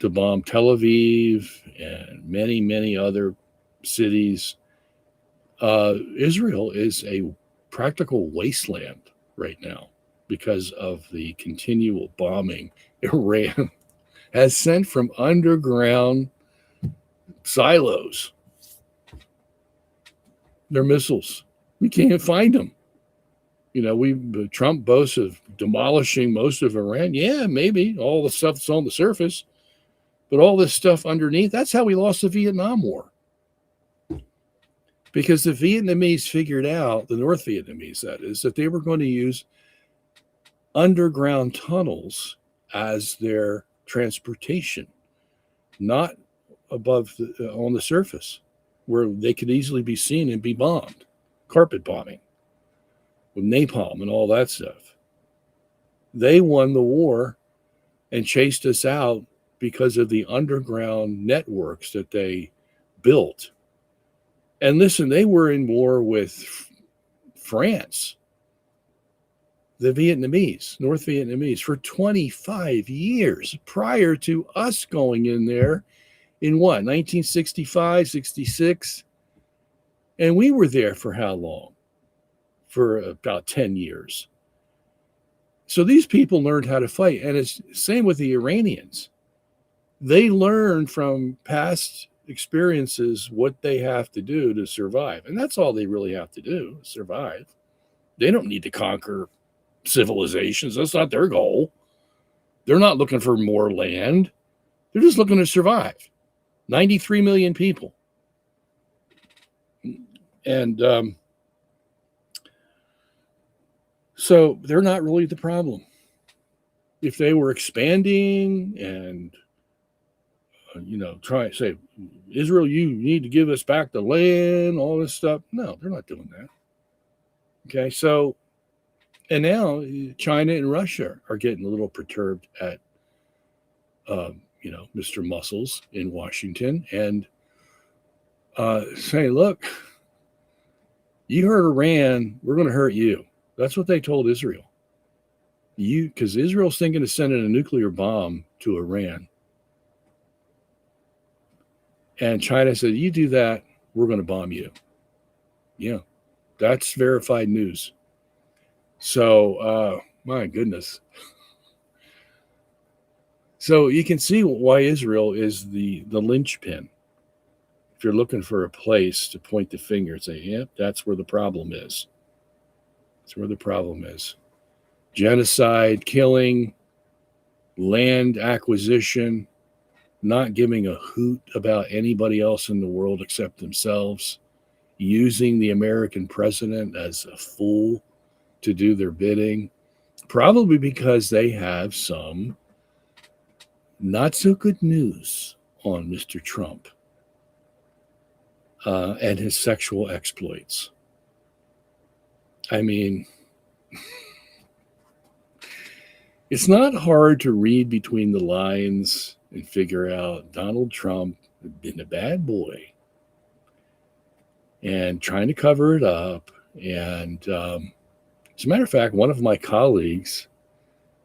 to bomb Tel Aviv and many, many other cities. Israel is a practical wasteland right now because of the continual bombing Iran has sent from underground silos. Their missiles, we can't find them. Trump boasts of demolishing most of Iran. Yeah, maybe all the stuff that's on the surface, but all this stuff underneath, that's how we lost the Vietnam War. Because the Vietnamese figured out, the North Vietnamese, that is, that they were going to use underground tunnels as their transportation, not above on the surface, where they could easily be seen and be bombed, carpet bombing, with napalm and all that stuff. They won the war and chased us out because of the underground networks that they built. And listen, they were in war with France, the Vietnamese, North Vietnamese, for 25 years prior to us going in there in 1965, 66? And we were there for how long? For about 10 years. So these people learned how to fight. And it's the same with the Iranians. They learned from past experiences what they have to do to survive. And that's all they really have to do, survive. They don't need to conquer civilizations. That's not their goal. They're not looking for more land. They're just looking to survive. 93 million people. And so they're not really the problem. If they were expanding and try to say, Israel, you need to give us back the land, all this stuff. No, they're not doing that. Okay, so, and now China and Russia are getting a little perturbed at, Mr. Muscles in Washington and saying, look, you hurt Iran, we're going to hurt you. That's what they told Israel. Because Israel's thinking of sending a nuclear bomb to Iran. And China said, you do that, we're going to bomb you. Yeah, that's verified news. So, my goodness. So you can see why Israel is the linchpin. If you're looking for a place to point the finger and say, yep, that's where the problem is. That's where the problem is. Genocide, killing, land acquisition, not giving a hoot about anybody else in the world except themselves, using the American president as a fool to do their bidding, probably because they have some not so good news on Mr. Trump and his sexual exploits. I mean, it's not hard to read between the lines and figure out Donald Trump had been a bad boy and trying to cover it up. And As a matter of fact, one of my colleagues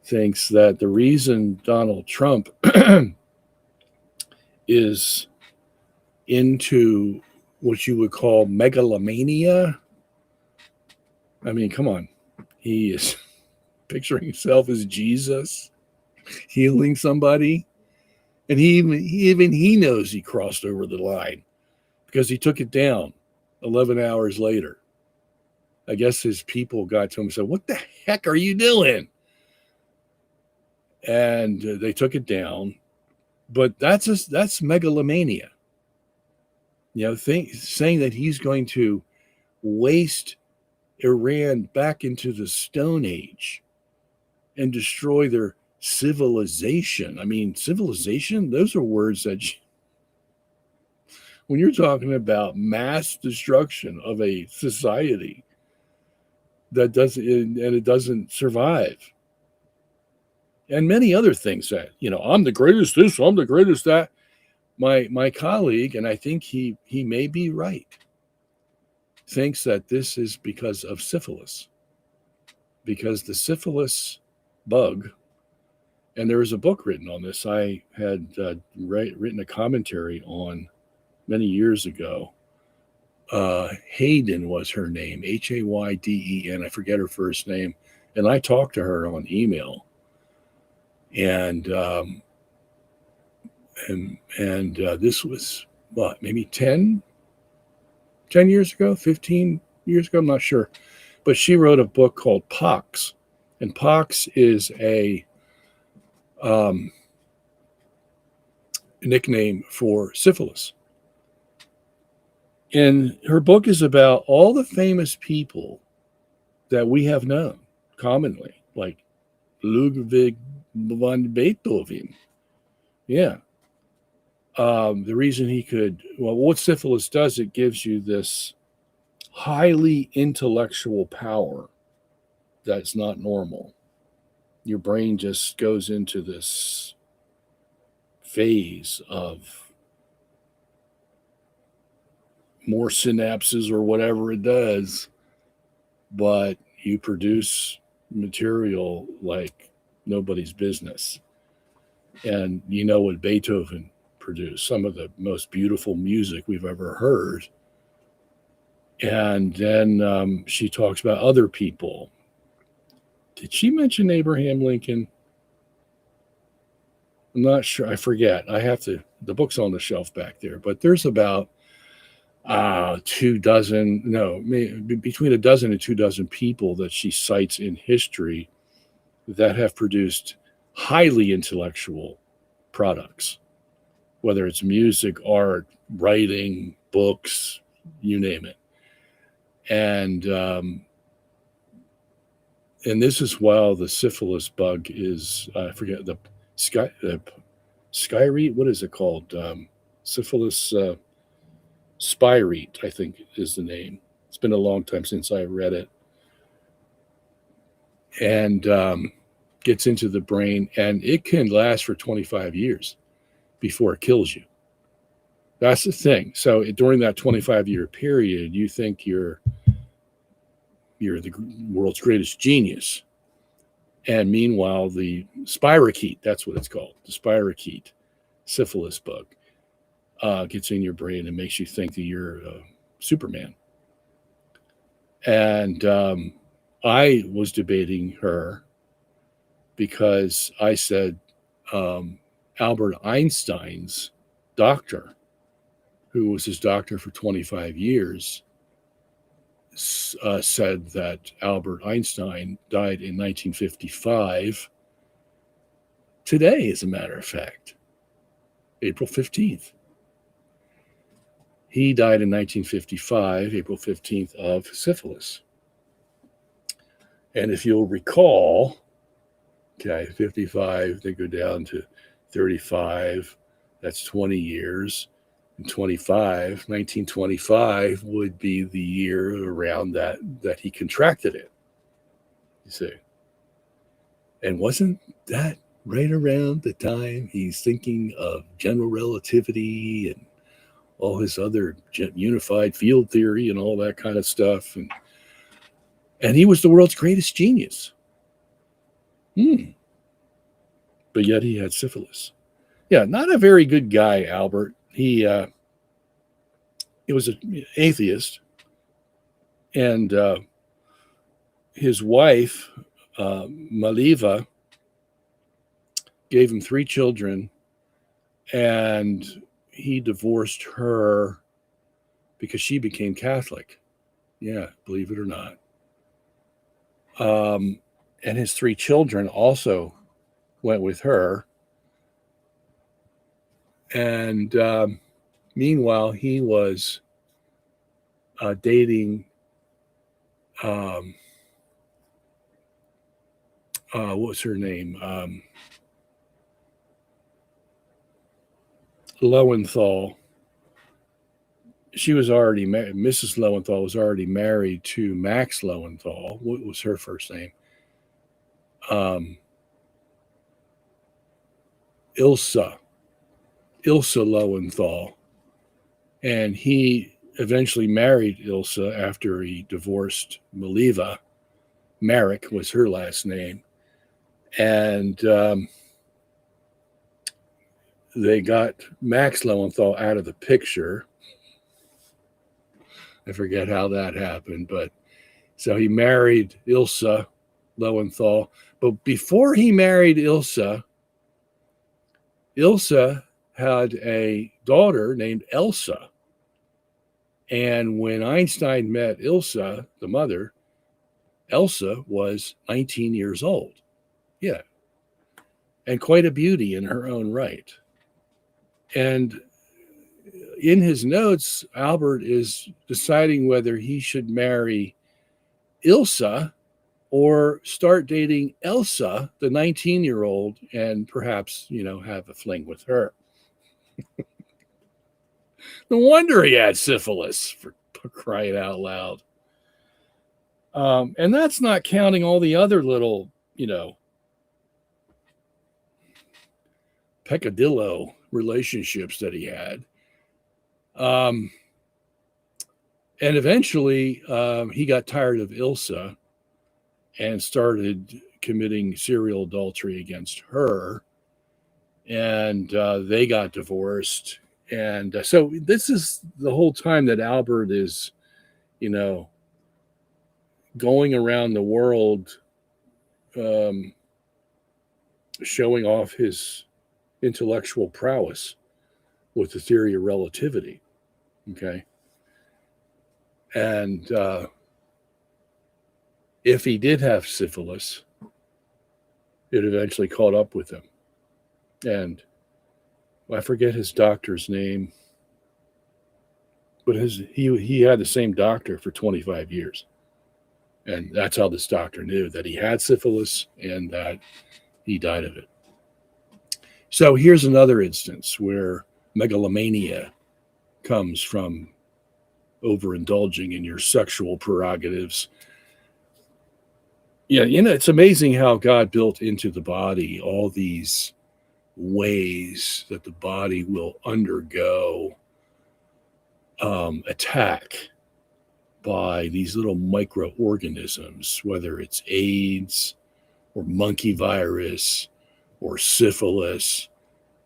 thinks that the reason Donald Trump is into what you would call megalomania, I mean, come on, he is picturing himself as Jesus healing somebody, and even he knows he crossed over the line because he took it down 11 hours later. I guess his people got to him and said, "What the heck are you doing?" And they took it down. But that's megalomania. Saying that he's going to waste Iran back into the Stone Age and destroy their civilization. I mean, civilization, those are words that when you're talking about mass destruction of a society that doesn't survive. And many other things that, I'm the greatest this, I'm the greatest that. My colleague, and I think he may be right, thinks that this is because of syphilis. Because the syphilis bug, and there was a book written on this. I had written a commentary on many years ago. Hayden was her name, Hayden. I forget her first name. And I talked to her on email. And this was maybe 10 years ago, 15 years ago, I'm not sure. But she wrote a book called Pox. And Pox is a nickname for syphilis. And her book is about all the famous people that we have known commonly, like Ludwig van Beethoven. Yeah. The reason what syphilis does, it gives you this highly intellectual power that's not normal. Your brain just goes into this phase of more synapses or whatever it does, but you produce material like nobody's business. And you know what Beethoven produced, some of the most beautiful music we've ever heard. And then she talks about other people. Did she mention Abraham Lincoln? I'm not sure. I forget. The book's on the shelf back there, but there's about 2 dozen, between a dozen and 2 dozen people that she cites in history that have produced highly intellectual products, whether it's music, art, writing, books, you name it. And this is while the syphilis bug is, I forget, the skyrete, what is it called? Syphilis spirete, I think is the name. It's been a long time since I read it. And gets into the brain, and it can last for 25 years before it kills you. That's the thing. So during that 25-year period, you think you're the world's greatest genius. And meanwhile, the spirochete, that's what it's called, the spirochete syphilis bug, gets in your brain and makes you think that you're Superman. And I was debating her because I said Albert Einstein's doctor, who was his doctor for 25 years, said that Albert Einstein died in 1955. Today, as a matter of fact, April 15th. He died in 1955, April 15th, of syphilis. And if you'll recall, 55, they go down to 35, that's 20 years. And 1925 would be the year around that he contracted it, you see. And wasn't that right around the time he's thinking of general relativity and all his other unified field theory and all that kind of stuff? And And he was the world's greatest genius. But yet he had syphilis. Yeah, not a very good guy, Albert. He was an atheist, and his wife, Maliva, gave him 3 children, and he divorced her because she became Catholic. Yeah, believe it or not. And his 3 children also went with her. And meanwhile, he was dating what's her name? Lowenthal. She was already Mrs. Lowenthal was already married to Max Lowenthal. What was her first name? Ilsa Lowenthal. And he eventually married Ilsa after he divorced Maliva. Marek was her last name. And they got Max Lowenthal out of the picture. I forget how that happened, but so he married Ilsa Lowenthal. But before he married Ilsa had a daughter named Elsa. And when Einstein met Ilsa, the mother, Elsa was 19 years old. Yeah. And quite a beauty in her own right. And in his notes, Albert is deciding whether he should marry Ilsa or start dating Elsa, the 19-year-old, and perhaps, have a fling with her. No wonder he had syphilis, for crying out loud. And that's not counting all the other little, peccadillo relationships that he had. And eventually he got tired of Ilsa and started committing serial adultery against her. And they got divorced. And so this is the whole time that Albert is, going around the world showing off his intellectual prowess with the theory of relativity. Okay. And if he did have syphilis, it eventually caught up with him. And I forget his doctor's name, but he had the same doctor for 25 years. And that's how this doctor knew that he had syphilis and that he died of it. So here's another instance where megalomania comes from overindulging in your sexual prerogatives. Yeah, it's amazing how God built into the body all these ways that the body will undergo attack by these little microorganisms, whether it's AIDS or monkey virus or syphilis.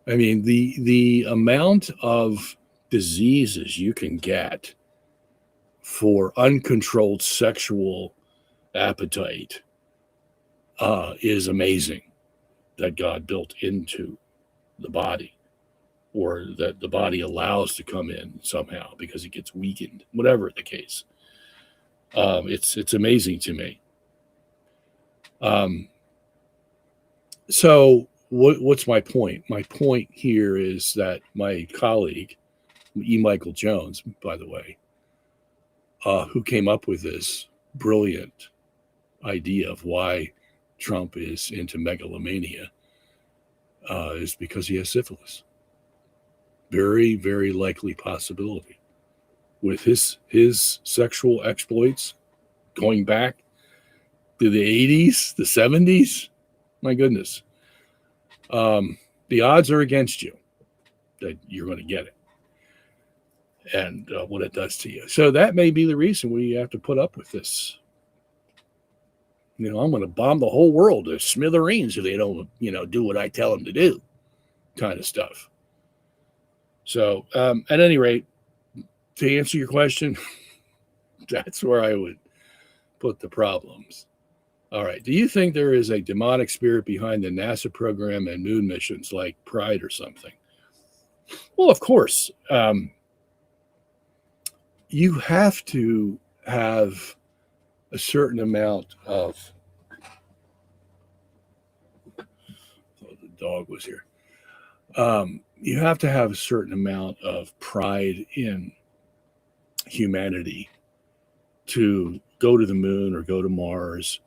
I mean, the amount of diseases you can get for uncontrolled sexual appetite is amazing, that God built into the body, or that the body allows to come in somehow because it gets weakened, whatever the case. It's amazing to me. So what's my point? My point here is that my colleague, E. Michael Jones, by the way, who came up with this brilliant idea of why Trump is into megalomania, is because he has syphilis. Very, very likely possibility. With his sexual exploits going back to the 80s, the 70s, my goodness. The odds are against you that you're going to get it, and what it does to you. So that may be the reason we have to put up with this I'm going to bomb the whole world to smithereens if they don't, do what I tell them to do, kind of stuff. So, at any rate, to answer your question, that's where I would put the problems. All right. Do you think there is a demonic spirit behind the NASA program and moon missions like Pride or something? Well, of course. You have to have a certain amount of. Oh, the dog was here. You have to have a certain amount of pride in humanity to go to the moon or go to Mars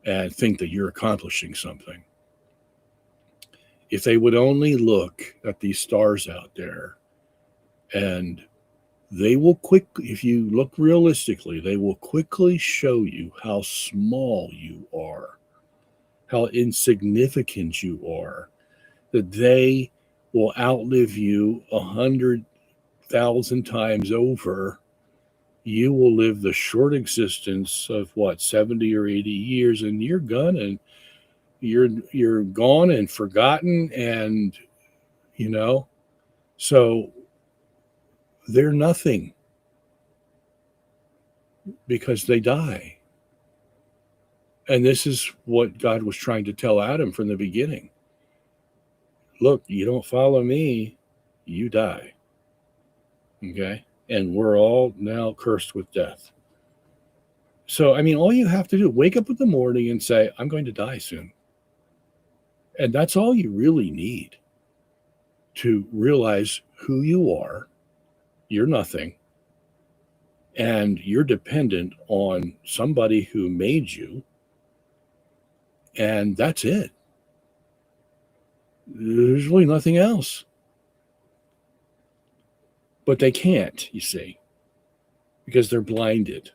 and think that you're accomplishing something. If they would only look at these stars out there, and they will if you look realistically, they will quickly show you how small you are, how insignificant you are, that they will outlive you 100,000 times over. You will live the short existence of 70 or 80 years, and you're gone, and you're gone and forgotten, and so they're nothing because they die. And this is what God was trying to tell Adam from the beginning. Look, you don't follow me, you die. Okay? And we're all now cursed with death. So, all you have to do, wake up in the morning and say, I'm going to die soon. And that's all you really need to realize who you are. You're nothing. And you're dependent on somebody who made you. And that's it. There's really nothing else. But they can't, you see, because they're blinded.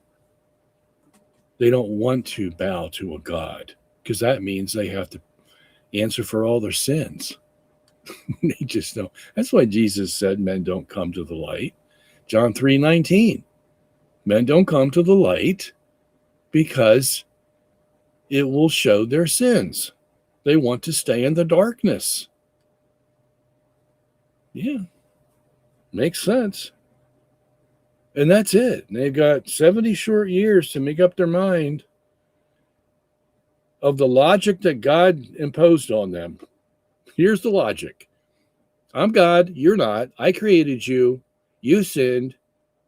They don't want to bow to a God, because that means they have to answer for all their sins. They just don't. That's why Jesus said men don't come to the light. John 3:19. Men don't come to the light because it will show their sins. They want to stay in the darkness. Yeah, makes sense. And that's it. They've got 70 short years to make up their mind of the logic that God imposed on them. Here's the logic. I'm God, you're not. I created you. You sinned.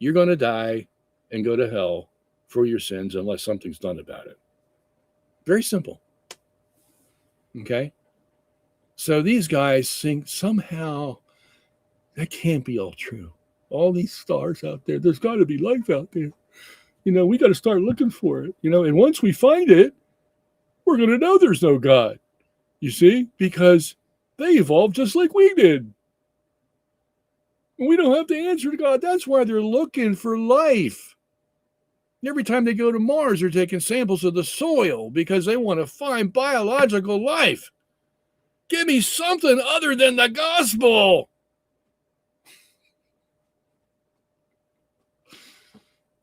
You're going to die and go to hell for your sins unless something's done about it. Very simple. Okay? So these guys think somehow that can't be all true. All these stars out there, there's got to be life out there. We got to start looking for it. And once we find it, we're going to know there's no God. You see? Because they evolved just like we did. And we don't have to answer to God. That's why they're looking for life. Every time they go to Mars, they're taking samples of the soil because they want to find biological life. Give me something other than the gospel.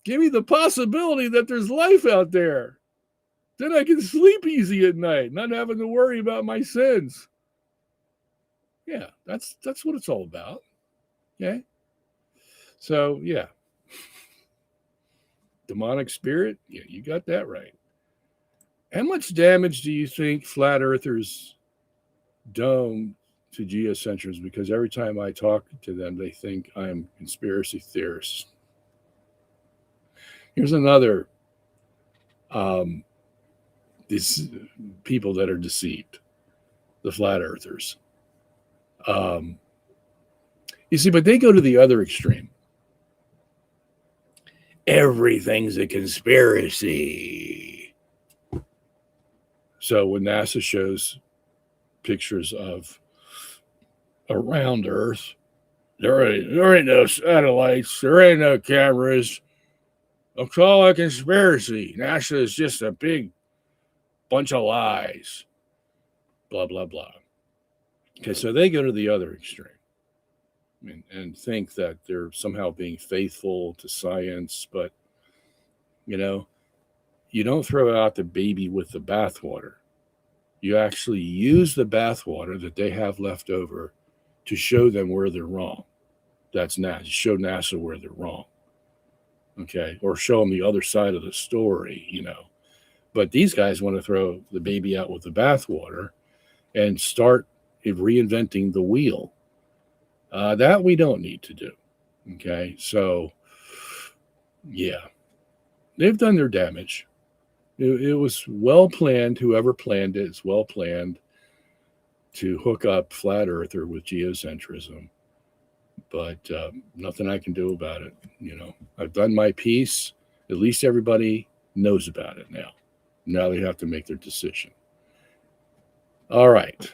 Give me the possibility that there's life out there. Then I can sleep easy at night, not having to worry about my sins. Yeah, that's what it's all about. Okay? So, yeah. Demonic spirit? Yeah, you got that right. How much damage do you think flat earthers done to geocentrism? Because every time I talk to them, they think I'm a conspiracy theorist. Here's another these people that are deceived, the flat earthers. You see, but they go to the other extreme. Everything's a conspiracy. So when NASA shows pictures of around Earth, there ain't no satellites, there ain't no cameras. It's all a conspiracy. NASA is just a big bunch of lies. Blah, blah, blah. Okay, so they go to the other extreme and think that they're somehow being faithful to science. But, you don't throw out the baby with the bathwater. You actually use the bathwater that they have left over to show them where they're wrong. That's NASA. Show NASA where they're wrong. Okay. Or show them the other side of the story, But these guys want to throw the baby out with the bathwater and start reinventing the wheel. That we don't need to do. Okay. So, yeah, they've done their damage. It was well planned. Whoever planned it is well planned to hook up Flat Earther with geocentrism. But nothing I can do about it. I've done my piece. At least everybody knows about it now. Now they have to make their decision. All right.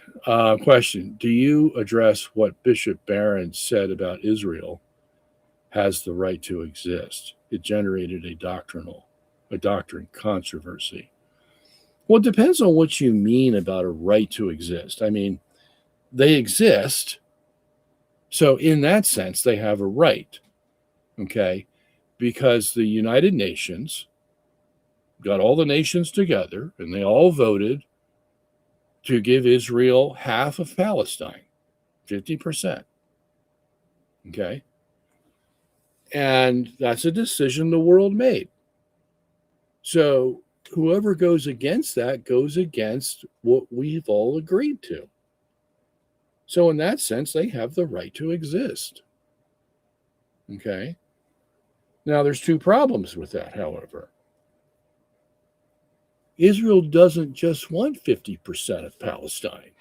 Question. Do you address what Bishop Barron said about Israel has the right to exist? It generated a doctrine controversy. Well, it depends on what you mean about a right to exist. I mean, they exist. So in that sense, they have a right. Okay. Because the United Nations got all the nations together and they all voted to give Israel half of Palestine, 50%. Okay. And that's a decision the world made. So whoever goes against that goes against what we've all agreed to. So in that sense, they have the right to exist. Okay. Now there's two problems with that, however. Israel doesn't just want 50% of Palestine.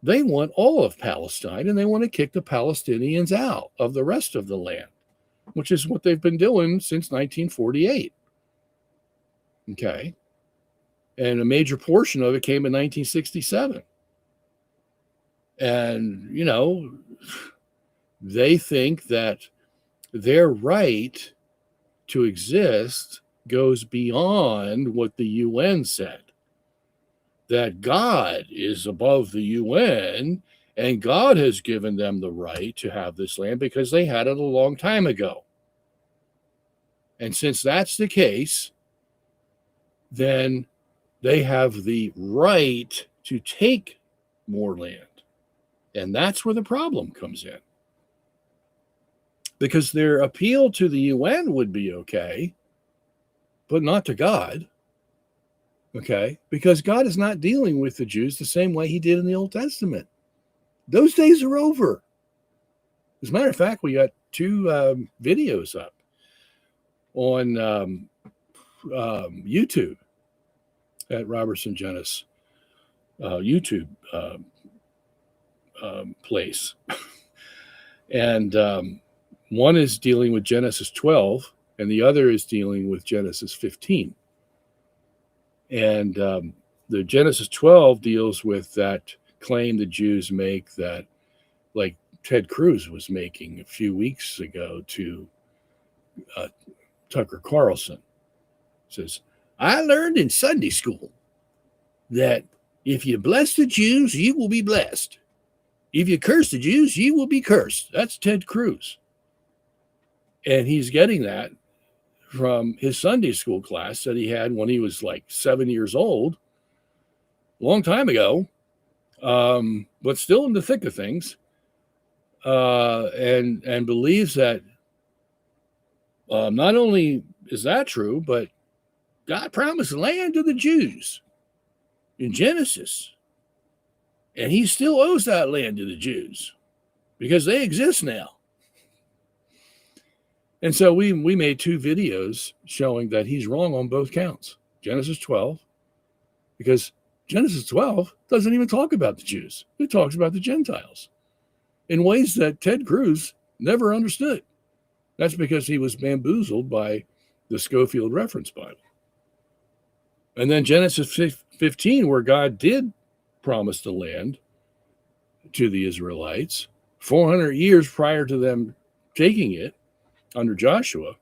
They want all of Palestine, and they want to kick the Palestinians out of the rest of the land, which is what they've been doing since 1948. Okay. And a major portion of it came in 1967. And, they think that their right to exist goes beyond what the UN said. That God is above the UN, and God has given them the right to have this land because they had it a long time ago. And since that's the case, then they have the right to take more land. And that's where the problem comes in. Because their appeal to the UN would be okay, but not to God. Okay? Because God is not dealing with the Jews the same way he did in the Old Testament. Those days are over. As a matter of fact, we got two videos up on YouTube at Robertson Genis YouTube place. And one is dealing with Genesis 12, and the other is dealing with Genesis 15. And the Genesis 12 deals with that claim the Jews make that, like Ted Cruz was making a few weeks ago to Tucker Carlson. Says, I learned in Sunday school that if you bless the Jews, you will be blessed. If you curse the Jews, you will be cursed. That's Ted Cruz. And he's getting that from his Sunday school class that he had when he was like 7 years old, a long time ago, but still in the thick of things, and believes that not only is that true, but God promised land to the Jews in Genesis. And he still owes that land to the Jews because they exist now. And so we made two videos showing that he's wrong on both counts. Genesis 12, because Genesis 12 doesn't even talk about the Jews. It talks about the Gentiles in ways that Ted Cruz never understood. That's because he was bamboozled by the Schofield Reference Bible. And then Genesis 15, where God did promise the land to the Israelites 400 years prior to them taking it under Joshua,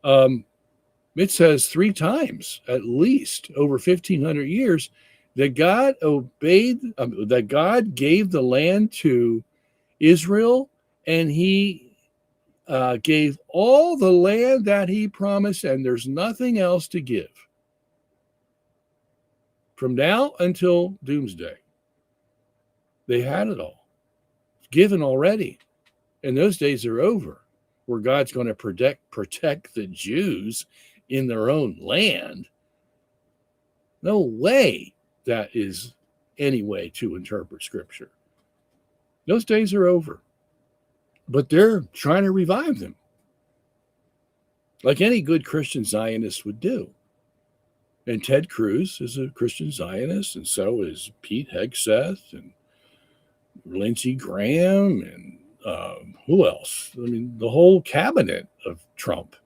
it says three times, at least over 1,500 years, that God that God gave the land to Israel, and he gave all the land that he promised, and there's nothing else to give from now until doomsday. They had it all given already, and those days are over, where God's going to protect the Jews in their own land. No way that is any way to interpret Scripture. Those days are over. But they're trying to revive them, like any good Christian Zionist would do. And Ted Cruz is a Christian Zionist, and so is Pete Hegseth and Lindsey Graham and who else? I mean, the whole cabinet of Trump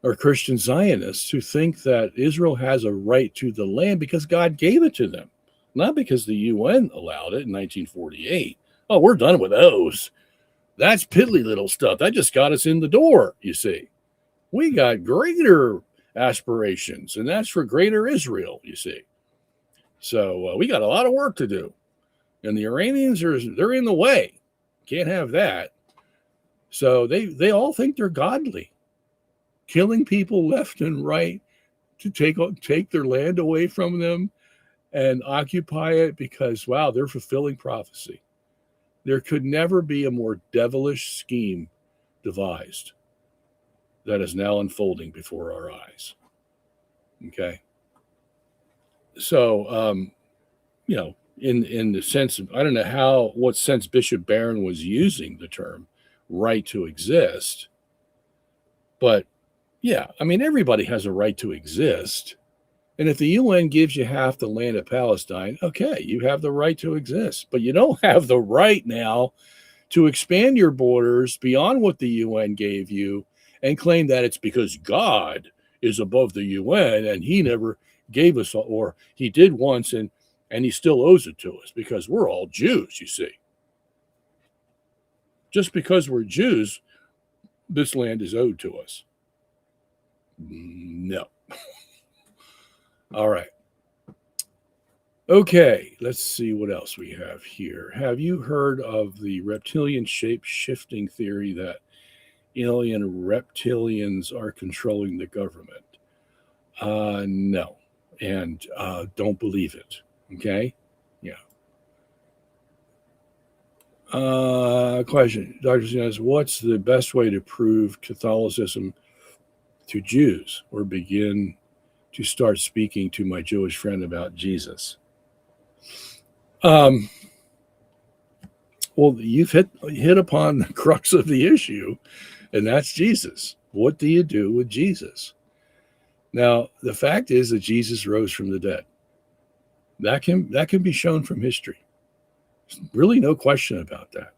are Christian Zionists who think that Israel has a right to the land because God gave it to them, not because the UN allowed it in 1948. Oh, we're done with those. That's piddly little stuff. That just got us in the door, you see. We got greater aspirations, and that's for greater Israel, you see. So we got a lot of work to do. And the Iranians, they're in the way. Can't have that. So they all think they're godly, killing people left and right to take their land away from them and occupy it because, wow, they're fulfilling prophecy. There could never be a more devilish scheme devised that is now unfolding before our eyes. Okay. So, in the sense of, I don't know what sense Bishop Barron was using the term right to exist, but yeah, I mean, everybody has a right to exist. And if the UN gives you half the land of Palestine, okay, you have the right to exist, but you don't have the right now to expand your borders beyond what the UN gave you and claim that it's because God is above the UN and he never gave us, or he did once and he still owes it to us because we're all Jews, you see. Just because we're Jews, this land is owed to us. No. All right. Okay, let's see what else we have here. Have you heard of the reptilian shape-shifting theory that alien reptilians are controlling the government? No, and don't believe it. Okay? Yeah. Question. Dr. Zion, what's the best way to prove Catholicism to Jews or begin to start speaking to my Jewish friend about Jesus? Well, you've hit upon the crux of the issue, and that's Jesus. What do you do with Jesus? Now, the fact is that Jesus rose from the dead. That can be shown from history. There's really no question about that.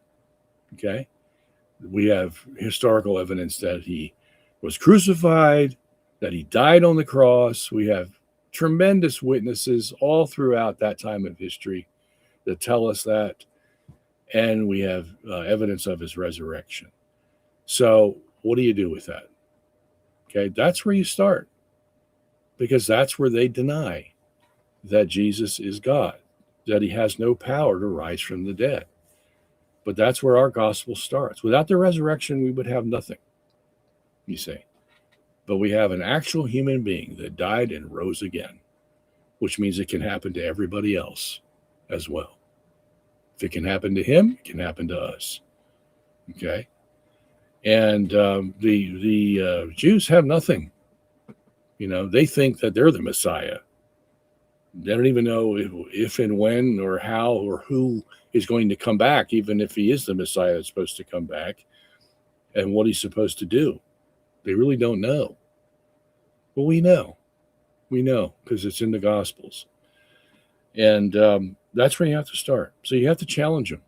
Okay? We have historical evidence that he was crucified, that he died on the cross. We have tremendous witnesses all throughout that time of history that tell us that. And we have evidence of his resurrection. So what do you do with that? Okay, that's where you start, because that's where they deny that Jesus is God, that he has no power to rise from the dead. But that's where our gospel starts. Without the resurrection, we would have nothing, you see. But we have an actual human being that died and rose again, which means it can happen to everybody else as well. If it can happen to him, it can happen to us. Okay? And the Jews have nothing. They think that they're the Messiah. They don't even know if and when or how or who is going to come back, even if he is the Messiah that's supposed to come back, and what he's supposed to do. They really don't know. Well, we know. We know because it's in the Gospels. And that's where you have to start. So you have to challenge him.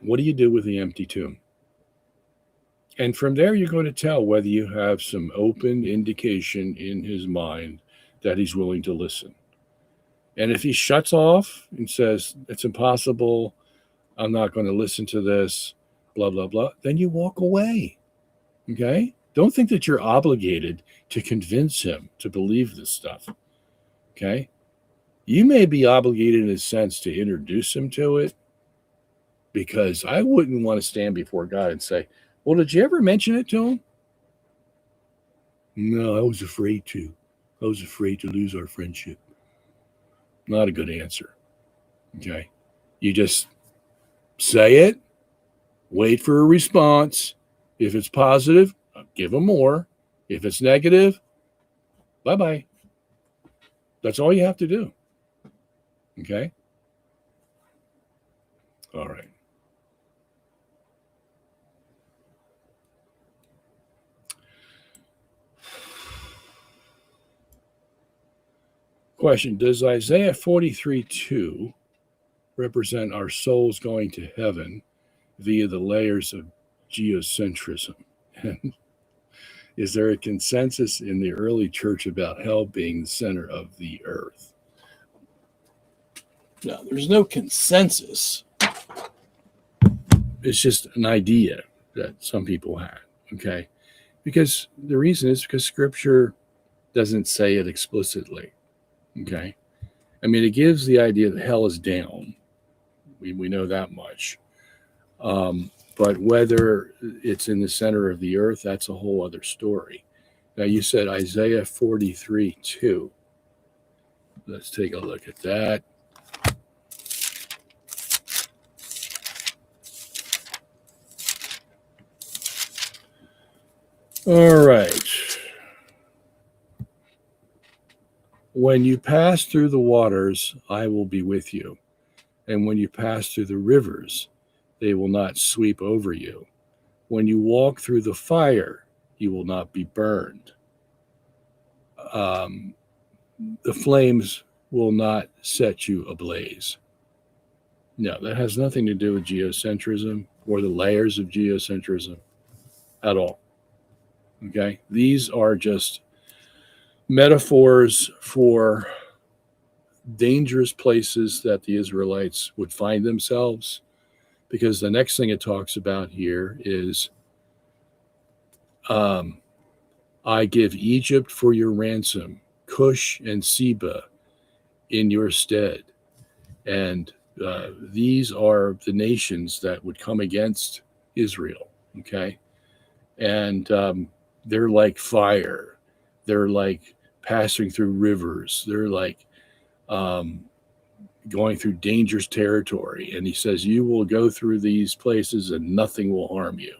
What do you do with the empty tomb? And from there, you're going to tell whether you have some open indication in his mind that he's willing to listen. And if he shuts off and says, it's impossible, I'm not going to listen to this, blah, blah, blah, then you walk away. Okay? Don't think that you're obligated to convince him to believe this stuff. Okay? You may be obligated in a sense to introduce him to it, because I wouldn't want to stand before God and say, Well, did you ever mention it to him? No, I was afraid to. I was afraid to lose our friendship. Not a good answer. Okay. You just say it, wait for a response. If it's positive, give them more. If it's negative, bye-bye. That's all you have to do. Okay? All right. Question: does Isaiah 43:2 represent our souls going to heaven via the layers of geocentrism? And is there a consensus in the early church about hell being the center of the earth? No, there's no consensus. It's just an idea that some people had, okay? Because the reason is because Scripture doesn't say it explicitly, okay? I mean, it gives the idea that hell is down. We know that much. But whether it's in the center of the earth, that's a whole other story. Now, you said Isaiah 43:2. Let's take a look at that. All right. When you pass through the waters, I will be with you. And when you pass through the rivers, they will not sweep over you. When you walk through the fire, you will not be burned. The flames will not set you ablaze. No, that has nothing to do with geocentrism or the layers of geocentrism at all. Okay? These are just metaphors for dangerous places that the Israelites would find themselves, because the next thing it talks about here is I give Egypt for your ransom, Cush and Seba in your stead. And these are the nations that would come against Israel, okay? And they're like fire. They're like passing through rivers. They're like going through dangerous territory. And he says, you will go through these places and nothing will harm you.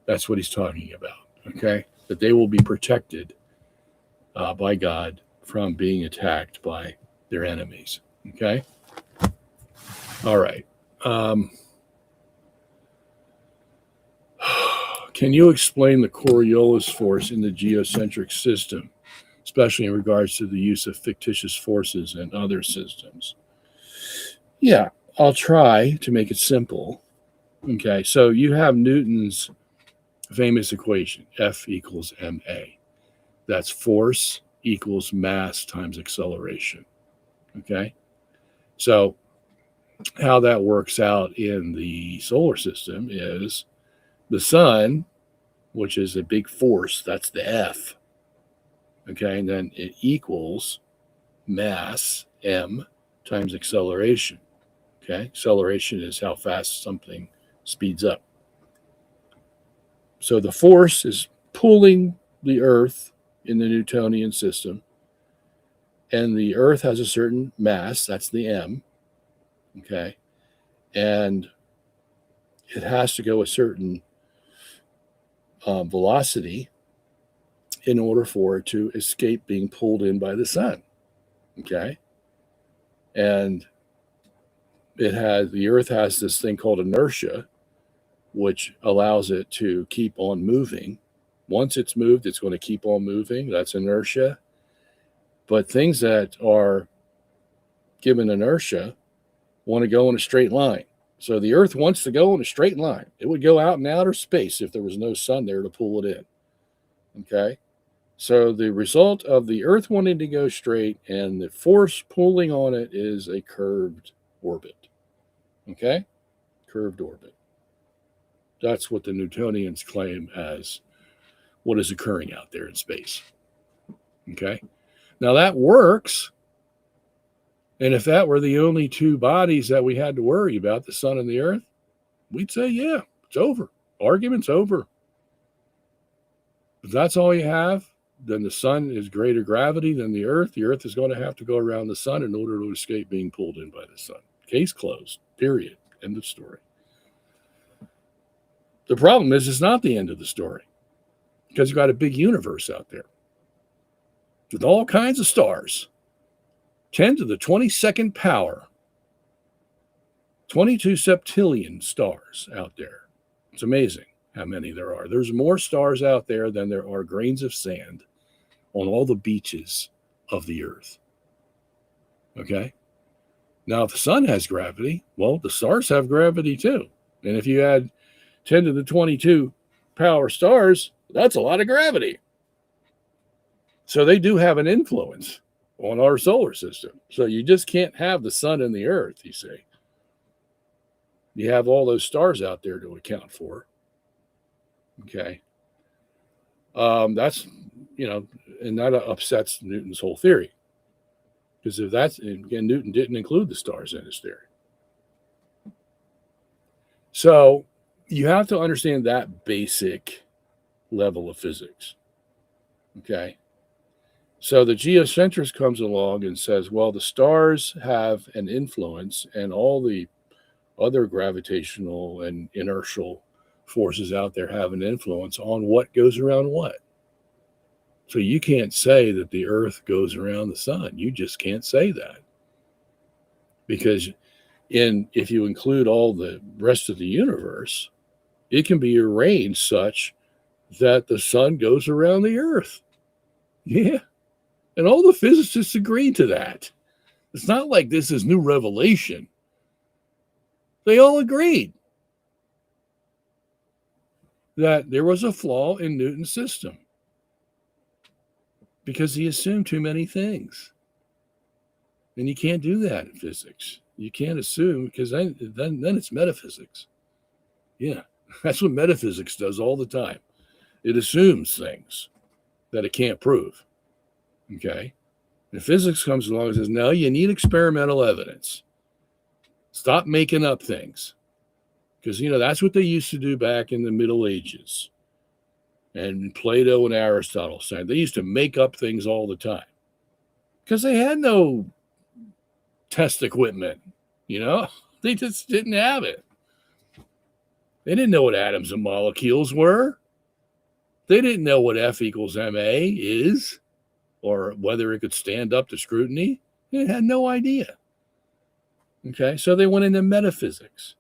That's what he's talking about, okay? That they will be protected by God from being attacked by their enemies, okay? All right. Can you explain the Coriolis force in the geocentric system, especially in regards to the use of fictitious forces and other systems? Yeah, I'll try to make it simple. Okay, so you have Newton's famous equation, F equals ma. That's force equals mass times acceleration. Okay, so how that works out in the solar system is the sun, which is a big force, that's the F. Okay, and then it equals mass, m, times acceleration. Okay, acceleration is how fast something speeds up. So the force is pulling the Earth in the Newtonian system, and the Earth has a certain mass, that's the m, okay, and it has to go a certain velocity in order for it to escape being pulled in by the sun, okay, and the Earth has this thing called inertia, which allows it to keep on moving. Once it's moved, it's going to keep on moving. That's inertia. But things that are given inertia want to go in a straight line. So the Earth wants to go in a straight line. It would go out in outer space if there was no sun there to pull it in. Okay? So the result of the Earth wanting to go straight and the force pulling on it is a curved orbit. Okay? Curved orbit. That's what the Newtonians claim as what is occurring out there in space. Okay? Now that works. And if that were the only two bodies that we had to worry about, the sun and the earth, we'd say, yeah, it's over. Argument's over. If that's all you have, then the sun is greater gravity than the earth. The earth is going to have to go around the sun in order to escape being pulled in by the sun. Case closed. Period. End of story. The problem is it's not the end of the story, because you've got a big universe out there with all kinds of stars, 10 to the 22nd power, 22 septillion stars out there. It's amazing how many there are. There's more stars out there than there are grains of sand on all the beaches of the earth. Okay? Now, if the sun has gravity, well, the stars have gravity too. And if you add 10 to the 22 power stars, that's a lot of gravity. So they do have an influence on our solar system. So you just can't have the sun and the earth, you see. You have all those stars out there to account for. Okay. That's, and that upsets Newton's whole theory. Because if that's, again, Newton didn't include the stars in his theory. So you have to understand that basic level of physics. Okay. So the geocentrist comes along and says, well, the stars have an influence, and all the other gravitational and inertial forces out there have an influence on what goes around what. So you can't say that the earth goes around the sun. You just can't say that. Because if you include all the rest of the universe, it can be arranged such that the sun goes around the earth. Yeah. And all the physicists agreed to that. It's not like this is new revelation. They all agreed that there was a flaw in Newton's system because he assumed too many things. And you can't do that in physics. You can't assume, because then it's metaphysics. Yeah, that's what metaphysics does all the time. It assumes things that it can't prove. Okay? And physics comes along and says, no, you need experimental evidence. Stop making up things. Because, that's what they used to do back in the Middle Ages. And Plato and Aristotle said they used to make up things all the time. Because they had no test equipment, They just didn't have it. They didn't know what atoms and molecules were. They didn't know what F equals ma is, or whether it could stand up to scrutiny. They had no idea. Okay, so they went into metaphysics.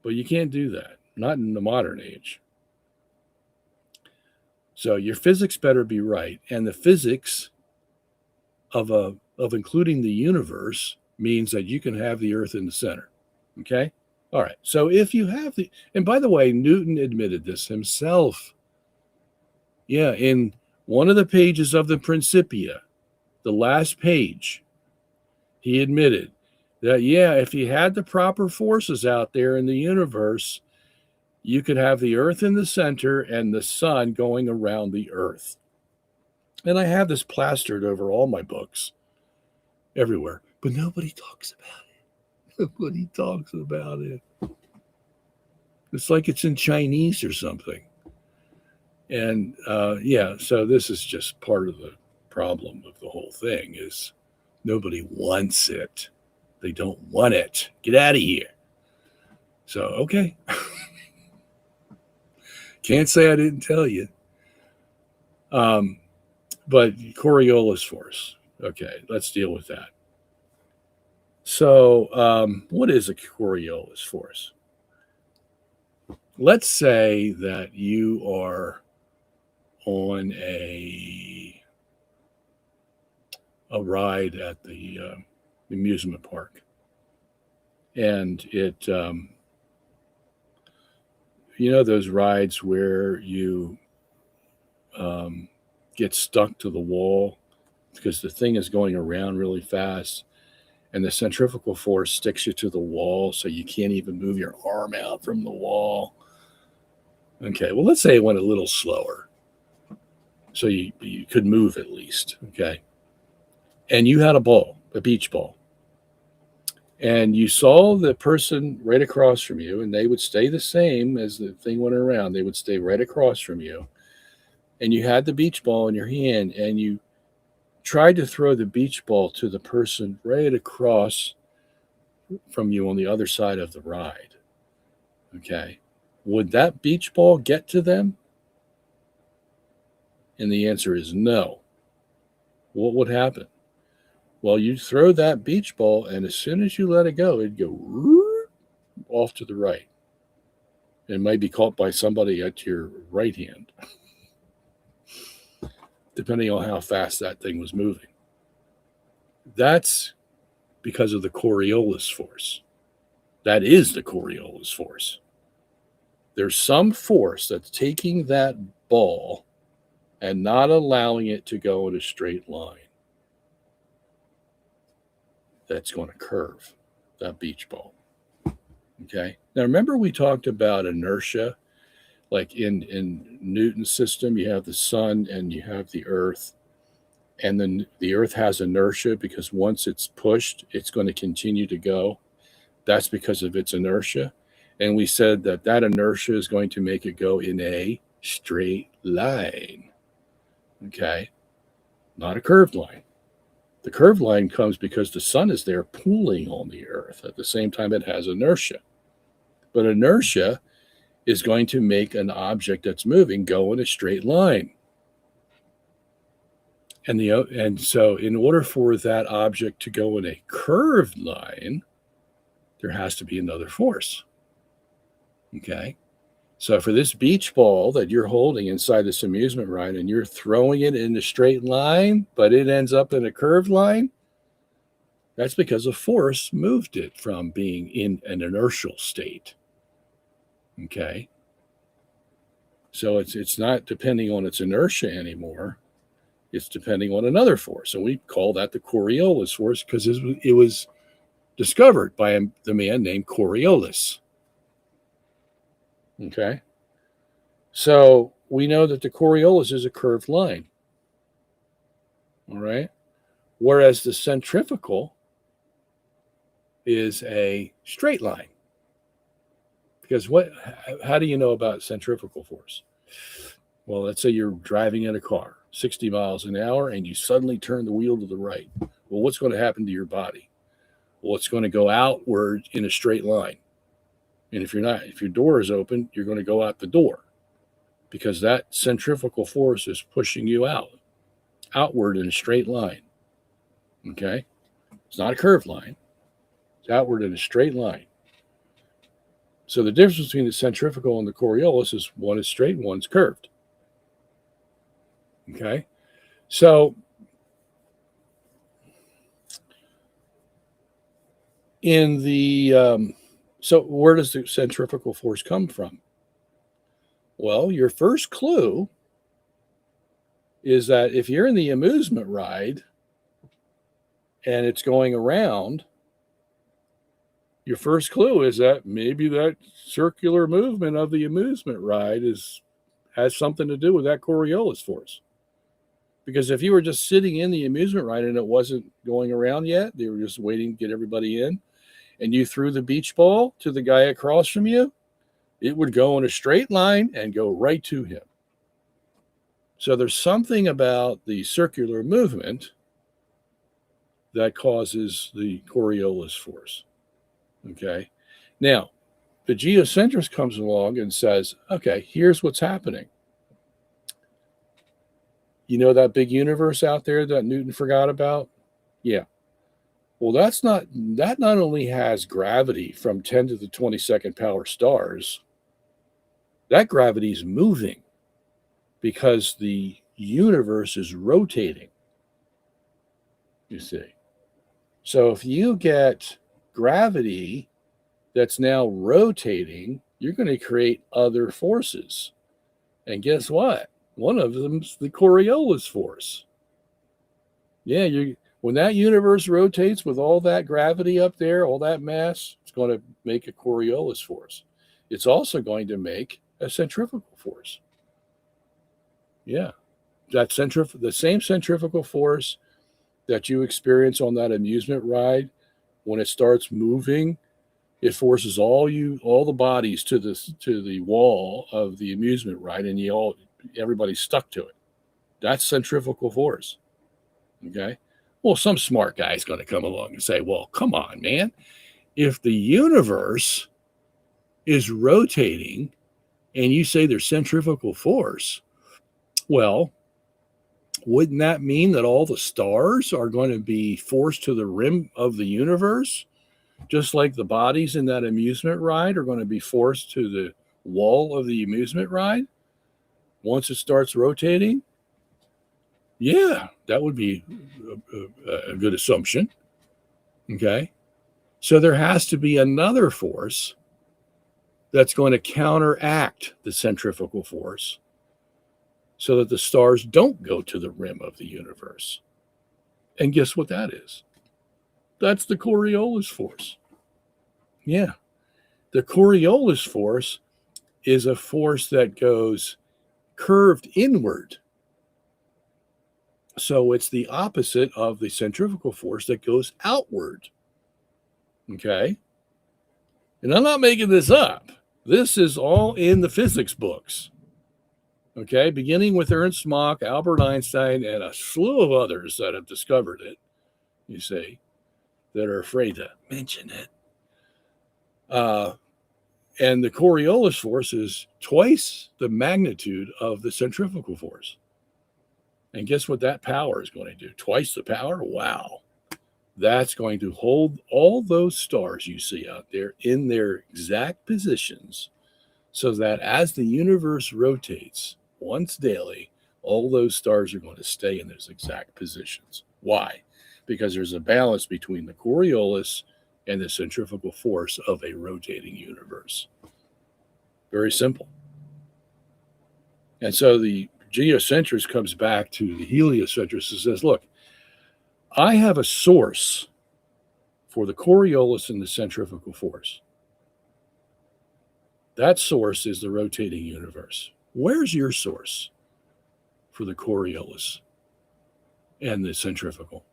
But you can't do that, not in the modern age. So your physics better be right. And the physics of including the universe means that you can have the earth in the center. Okay? All right. So if you have and by the way, Newton admitted this himself. Yeah, in one of the pages of the Principia, the last page, he admitted that, if you had the proper forces out there in the universe, you could have the earth in the center and the sun going around the earth. And I have this plastered over all my books everywhere, but nobody talks about it. Nobody talks about it. It's like it's in Chinese or something. And so this is just part of the problem of the whole thing is nobody wants it. They don't want it. Get out of here. So, okay. Can't say I didn't tell you. But Coriolis force. Okay, let's deal with that. So, what is a Coriolis force? Let's say that you are on a ride at the amusement park, and it those rides where you get stuck to the wall because the thing is going around really fast and the centrifugal force sticks you to the wall so you can't even move your arm out from the wall. Okay, well, let's say it went a little slower so you could move at least. Okay, and you had a ball, a beach ball, and you saw the person right across from you, and they would stay the same as the thing went around. They would stay right across from you, and you had the beach ball in your hand, and you tried to throw the beach ball to the person right across from you on the other side of the ride. Okay. Would that beach ball get to them? And the answer is no. What would happen? Well, you throw that beach ball, and as soon as you let it go, it'd go off to the right. It might be caught by somebody at your right hand, depending on how fast that thing was moving. That's because of the Coriolis force. That is the Coriolis force. There's some force that's taking that ball and not allowing it to go in a straight line. That's going to curve that beach ball. Okay. Now, remember we talked about inertia? Like in Newton's system, you have the sun and you have the earth. And then the earth has inertia because once it's pushed, it's going to continue to go. That's because of its inertia. And we said that that inertia is going to make it go in a straight line. Okay. Not a curved line. The curved line comes because the sun is there pulling on the earth. At the same time, it has inertia. But inertia is going to make an object that's moving go in a straight line. And so in order for that object to go in a curved line, there has to be another force. Okay. So for this beach ball that you're holding inside this amusement ride and you're throwing it in a straight line, but it ends up in a curved line, that's because a force moved it from being in an inertial state. Okay. So it's not depending on its inertia anymore. It's depending on another force. And we call that the Coriolis force because it was discovered by the man named Coriolis. Okay. So we know that the Coriolis is a curved line. All right. Whereas the centrifugal is a straight line. Because how do you know about centrifugal force? Well, let's say you're driving in a car, 60 miles an hour, and you suddenly turn the wheel to the right. Well, what's going to happen to your body? Well, it's going to go outward in a straight line. And if your door is open, you're going to go out the door because that centrifugal force is pushing you outward in a straight line. Okay? It's not a curved line. It's outward in a straight line. So the difference between the centrifugal and the Coriolis is one is straight and one's curved. Okay? So so where does the centrifugal force come from? Well, your first clue is that if you're in the amusement ride and it's going around, your first clue is that maybe that circular movement of the amusement ride has something to do with that Coriolis force. Because if you were just sitting in the amusement ride and it wasn't going around yet, they were just waiting to get everybody in, and you threw the beach ball to the guy across from you, it would go in a straight line and go right to him. So there's something about the circular movement that causes the Coriolis force. Okay. Now, the geocentrist comes along and says, okay, here's what's happening. You know that big universe out there that Newton forgot about? Yeah. Well, that not only has gravity from 10 to the 22nd power stars, that gravity is moving because the universe is rotating, you see. So if you get gravity that's now rotating, you're going to create other forces. And guess what? One of them's the Coriolis force. Yeah, when that universe rotates with all that gravity up there, all that mass, it's going to make a Coriolis force. It's also going to make a centrifugal force. Yeah, the same centrifugal force that you experience on that amusement ride when it starts moving, it forces all the bodies to the wall of the amusement ride, and everybody's stuck to it. That's centrifugal force. Okay. Well, some smart guy's going to come along and say, well, come on, man. If the universe is rotating and you say there's centrifugal force, well, wouldn't that mean that all the stars are going to be forced to the rim of the universe? Just like the bodies in that amusement ride are going to be forced to the wall of the amusement ride once it starts rotating? Yeah, that would be a good assumption. Okay. So there has to be another force that's going to counteract the centrifugal force so that the stars don't go to the rim of the universe. And guess what that is? That's the Coriolis force. Yeah. The Coriolis force is a force that goes curved inward. So it's the opposite of the centrifugal force that goes outward. Okay. And I'm not making this up. This is all in the physics books. Okay. Beginning with Ernst Mach, Albert Einstein, and a slew of others that have discovered it, you see, that are afraid to mention it. And the Coriolis force is twice the magnitude of the centrifugal force. And guess what that power is going to do? Twice the power? Wow. That's going to hold all those stars you see out there in their exact positions so that as the universe rotates once daily, all those stars are going to stay in those exact positions. Why? Because there's a balance between the Coriolis and the centrifugal force of a rotating universe. Very simple. And so the geocentrist comes back to the heliocentrist and says, look, I have a source for the Coriolis and the centrifugal force. That source is the rotating universe. Where's your source for the Coriolis and the centrifugal?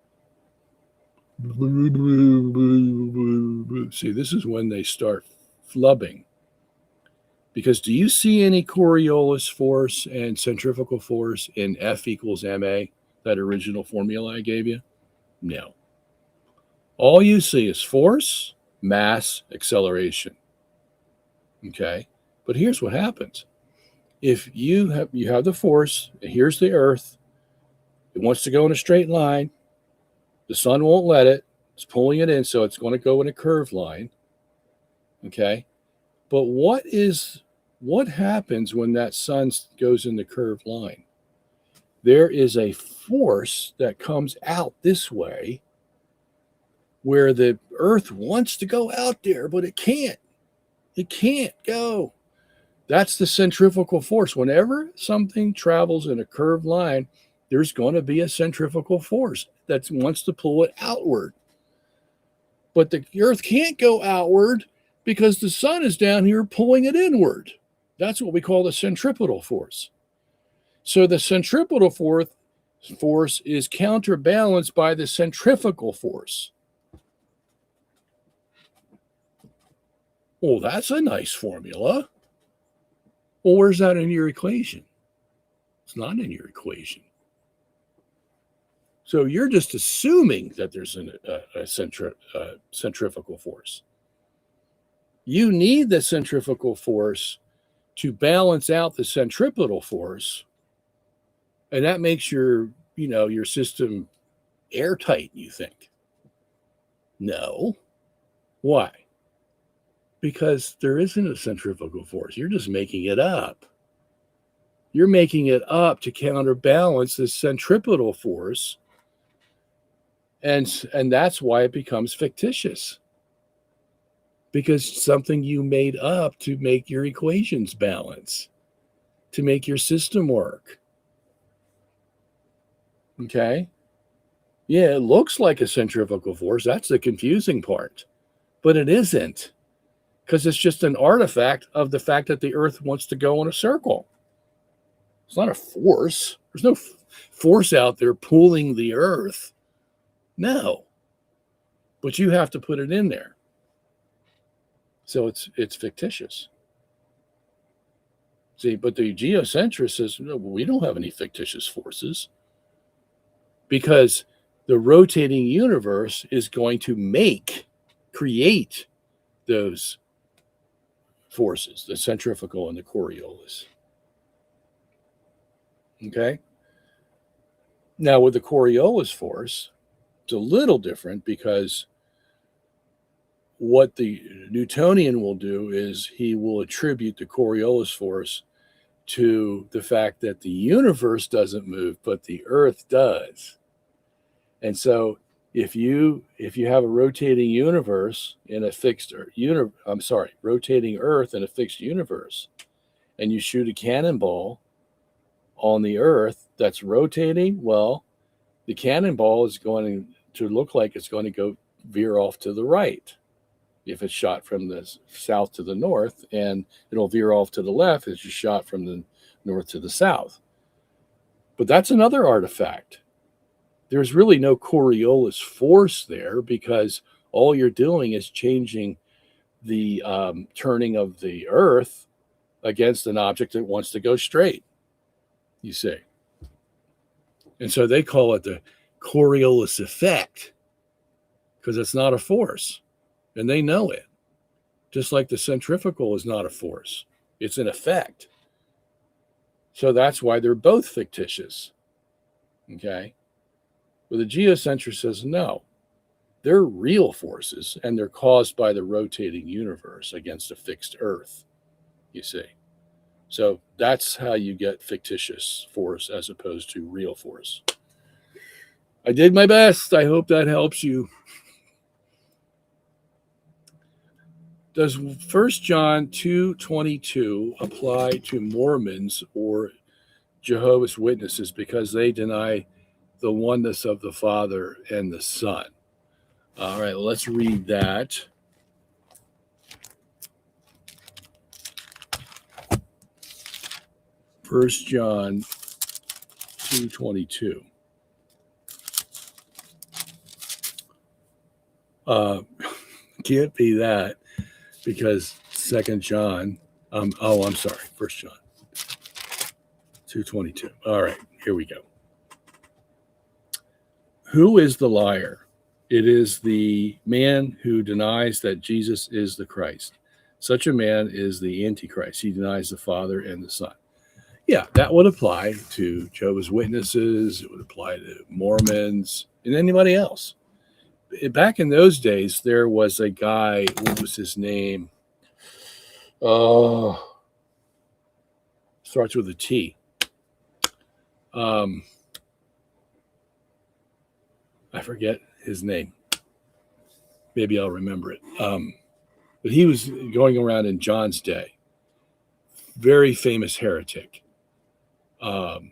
See, this is when they start flubbing. Because do you see any Coriolis force and centrifugal force in F equals ma, that original formula I gave you? No. All you see is force, mass, acceleration. Okay? But here's what happens. If you have the force, here's the Earth, it wants to go in a straight line, the sun won't let it, it's pulling it in, so it's going to go in a curved line. Okay? But what happens when that sun goes in the curved line? There is a force that comes out this way where the Earth wants to go out there, but it can't. It can't go. That's the centrifugal force. Whenever something travels in a curved line, there's going to be a centrifugal force that wants to pull it outward. But the Earth can't go outward because the sun is down here pulling it inward. That's what we call the centripetal force. So the centripetal force is counterbalanced by the centrifugal force. Well, that's a nice formula. Well, where's that in your equation? It's not in your equation. So you're just assuming that there's a centrifugal force. You need the centrifugal force to balance out the centripetal force, and that makes your system airtight, you think. No. Why? Because there isn't a centrifugal force. You're just making it up. You're making it up to counterbalance the centripetal force, and that's why it becomes fictitious. Because something you made up to make your equations balance, to make your system work. Okay? Yeah, it looks like a centrifugal force. That's the confusing part. But it isn't. Because it's just an artifact of the fact that the Earth wants to go in a circle. It's not a force. There's no force out there pulling the Earth. No. but you have to put it in there. So it's fictitious. See, but the geocentrist says, no, we don't have any fictitious forces, because the rotating universe is going to create those forces, the centrifugal and the Coriolis. Okay? Now, with the Coriolis force, it's a little different, because what the Newtonian will do is he will attribute the Coriolis force to the fact that the universe doesn't move, but the Earth does. And so if you have a rotating universe in a fixed rotating Earth in a fixed universe, and you shoot a cannonball on the Earth that's rotating, well, the cannonball is going to look like it's going to go veer off to the right if it's shot from the south to the north, and it'll veer off to the left if it's shot from the north to the south. But that's another artifact. There's really no Coriolis force there, because all you're doing is changing the turning of the Earth against an object that wants to go straight, you see. And so they call it the Coriolis effect, because it's not a force, and they know it. Just like the centrifugal is not a force, it's an effect. So that's why they're both fictitious. Okay? But the geocentrist says no. They're real forces, and they're caused by the rotating universe against a fixed Earth, you see. So that's how you get fictitious force as opposed to real force. I did my best. I hope that helps you. Does 1 John 2:22 apply to Mormons or Jehovah's Witnesses because they deny the oneness of the Father and the Son? All right, let's read that. First John 2:22. Can't be that, because 2 John, I'm sorry, 1 John 2:22. All right, here we go. Who is the liar? It is the man who denies that Jesus is the Christ. Such a man is the Antichrist. He denies the Father and the Son. Yeah, that would apply to Jehovah's Witnesses. It would apply to Mormons and anybody else. Back in those days, there was a guy, what was his name? Starts with a T. I forget his name. Maybe I'll remember it. But he was going around in John's day. Very famous heretic. And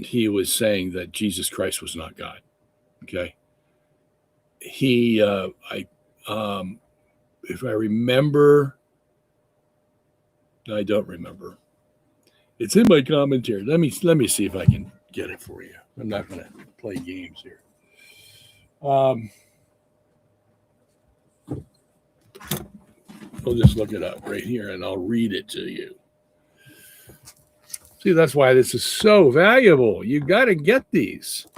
he was saying that Jesus Christ was not God. Okay. He, if I remember, I don't remember. It's in my commentary. Let me see if I can get it for you. I'm not going to play games here. We'll just look it up right here, and I'll read it to you. See, that's why this is so valuable. You got to get these.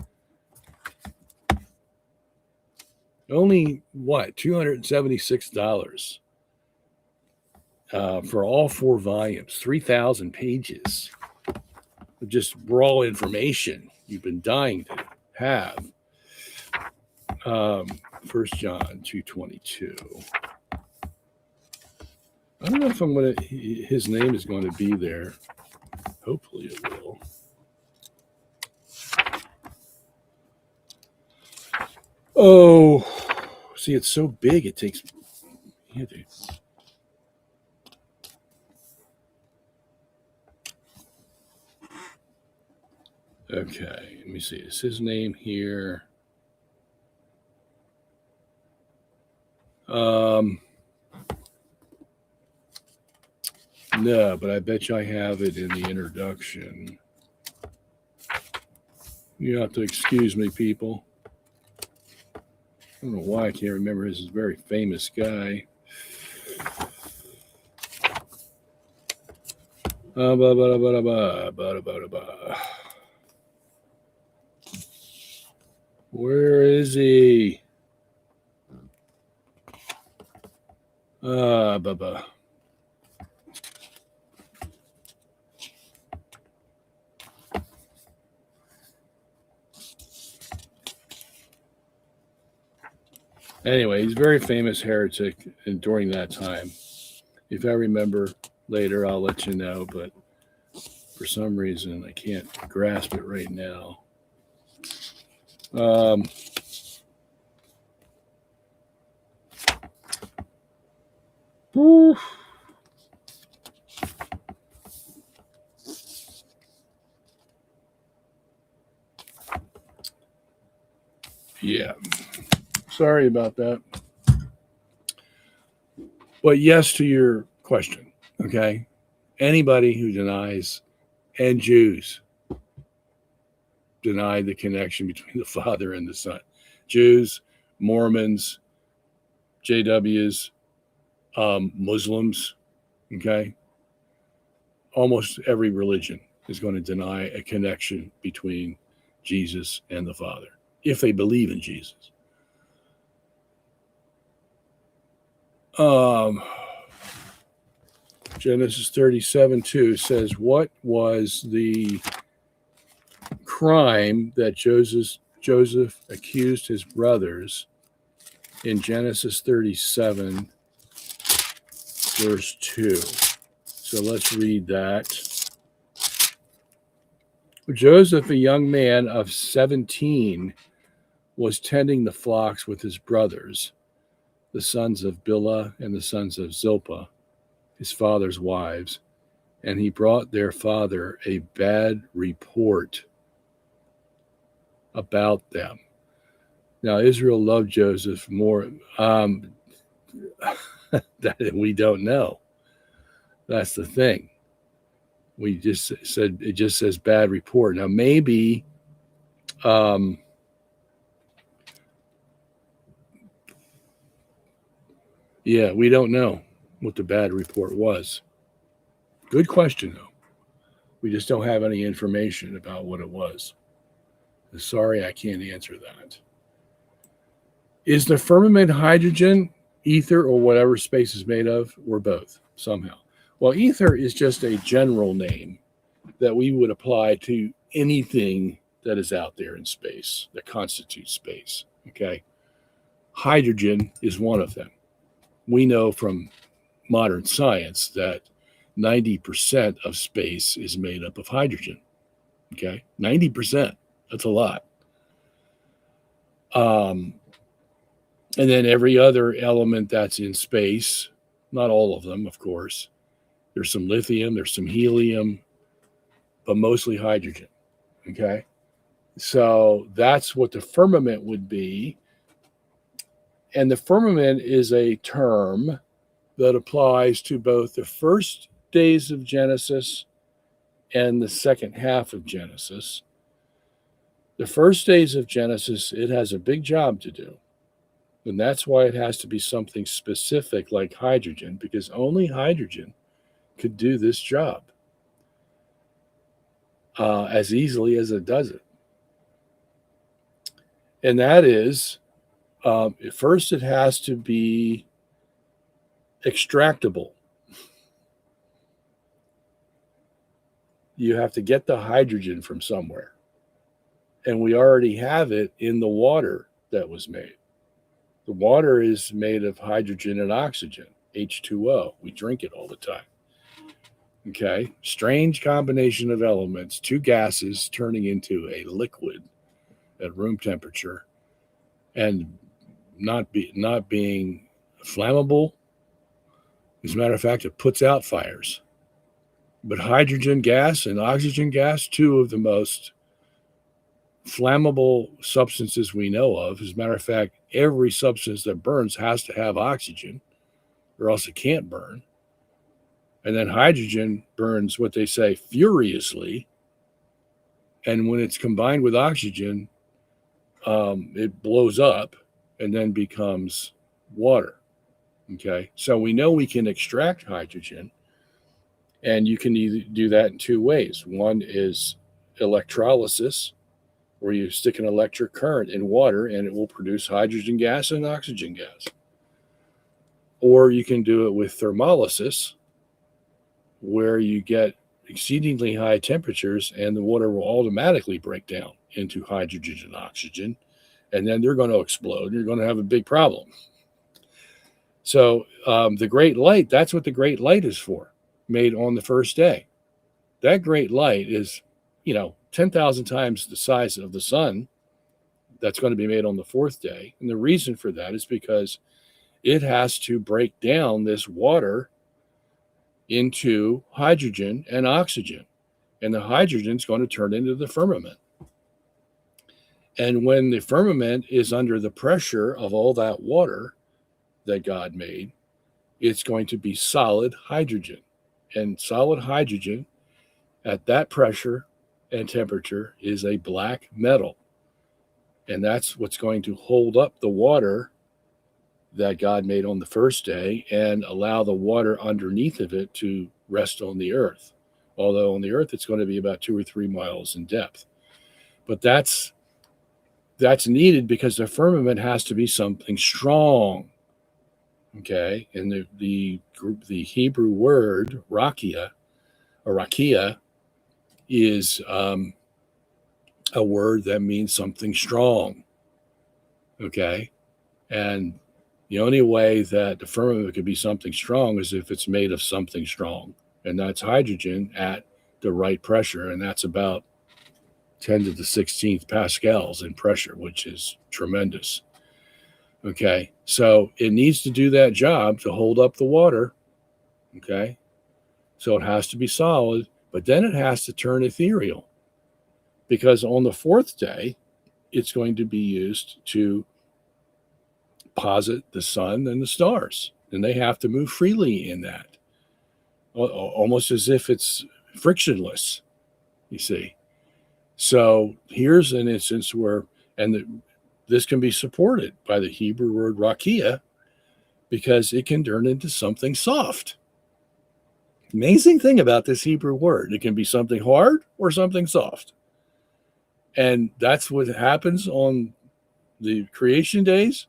Only what, $276 for all 4 volumes, 3,000 pages of just raw information you've been dying to have. 1 John 2:22. I don't know if his name is going to be there. Hopefully it will. Oh, see, it's so big, it takes... Yeah, dude. Okay, let me see. Is his name here? No, but I bet you I have it in the introduction. You have to excuse me, people. don't know why I can't remember. He's a very famous guy. Where is he? Anyway, he's a very famous heretic during that time. If I remember later, I'll let you know, but for some reason, I can't grasp it right now. Yeah. Sorry about that. But yes to your question, okay? Anybody who denies, and Jews, deny the connection between the Father and the Son. Jews, Mormons, JWs, Muslims, okay? Almost every religion is going to deny a connection between Jesus and the Father, if they believe in Jesus. Genesis 37:2 says, what was the crime that Joseph accused his brothers in Genesis 37, verse 2? So let's read that. Joseph, a young man of 17, was tending the flocks with his brothers, the sons of Bilhah and the sons of Zilpah, his father's wives, and he brought their father a bad report about them. Now, Israel loved Joseph more. That we don't know. That's the thing. We just said, it just says bad report. Now, maybe we don't know what the bad report was. Good question, though. We just don't have any information about what it was. Sorry, I can't answer that. Is the firmament hydrogen, ether, or whatever space is made of, or both somehow? Well, ether is just a general name that we would apply to anything that is out there in space, that constitutes space, okay? Hydrogen is one of them. We know from modern science that 90% of space is made up of hydrogen, okay? 90%, that's a lot. And then every other element that's in space, not all of them, of course. There's some lithium, there's some helium, but mostly hydrogen, okay? So that's what the firmament would be. And the firmament is a term that applies to both the first days of Genesis and the second half of Genesis. The first days of Genesis, it has a big job to do. And that's why it has to be something specific like hydrogen, because only hydrogen could do this job as easily as it does it. And that is, first it has to be extractable. You have to get the hydrogen from somewhere. And we already have it in the water that was made. The water is made of hydrogen and oxygen, H2O. We drink it all the time. Okay, strange combination of elements, two gases turning into a liquid at room temperature and not being flammable. As a matter of fact, it puts out fires. But hydrogen gas and oxygen gas, two of the most flammable substances we know of. As a matter of fact, every substance that burns has to have oxygen, or else it can't burn. And then hydrogen burns, what they say, furiously. And when it's combined with oxygen, it blows up and then becomes water. Okay, so we know we can extract hydrogen, and you can either do that in two ways. One is electrolysis, where you stick an electric current in water and it will produce hydrogen gas and oxygen gas. Or you can do it with thermolysis, where you get exceedingly high temperatures and the water will automatically break down into hydrogen and oxygen, and then they're going to explode and you're going to have a big problem. So the great light, that's what the great light is for, made on the first day. That great light is, 10,000 times the size of the sun. That's going to be made on the fourth day. And the reason for that is because it has to break down this water into hydrogen and oxygen. And the hydrogen is going to turn into the firmament. And when the firmament is under the pressure of all that water that God made, it's going to be solid hydrogen. And solid hydrogen at that pressure and temperature is a black metal. And that's what's going to hold up the water that God made on the first day and allow the water underneath of it to rest on the earth. Although on the earth, it's going to be about 2 or 3 miles in depth. But that's needed because the firmament has to be something strong. Okay. And the Hebrew word rakia, or rakia, is a word that means something strong. Okay. And the only way that the firmament could be something strong is if it's made of something strong. And that's hydrogen at the right pressure. And that's about 10 to the 16th pascals in pressure, which is tremendous. Okay. So it needs to do that job to hold up the water. Okay. So it has to be solid, but then it has to turn ethereal, because on the fourth day, it's going to be used to posit the sun and the stars, and they have to move freely in that, almost as if it's frictionless, you see. So here's an instance where, this can be supported by the Hebrew word rakia, because it can turn into something soft. Amazing thing about this Hebrew word, it can be something hard or something soft. And that's what happens on the creation days.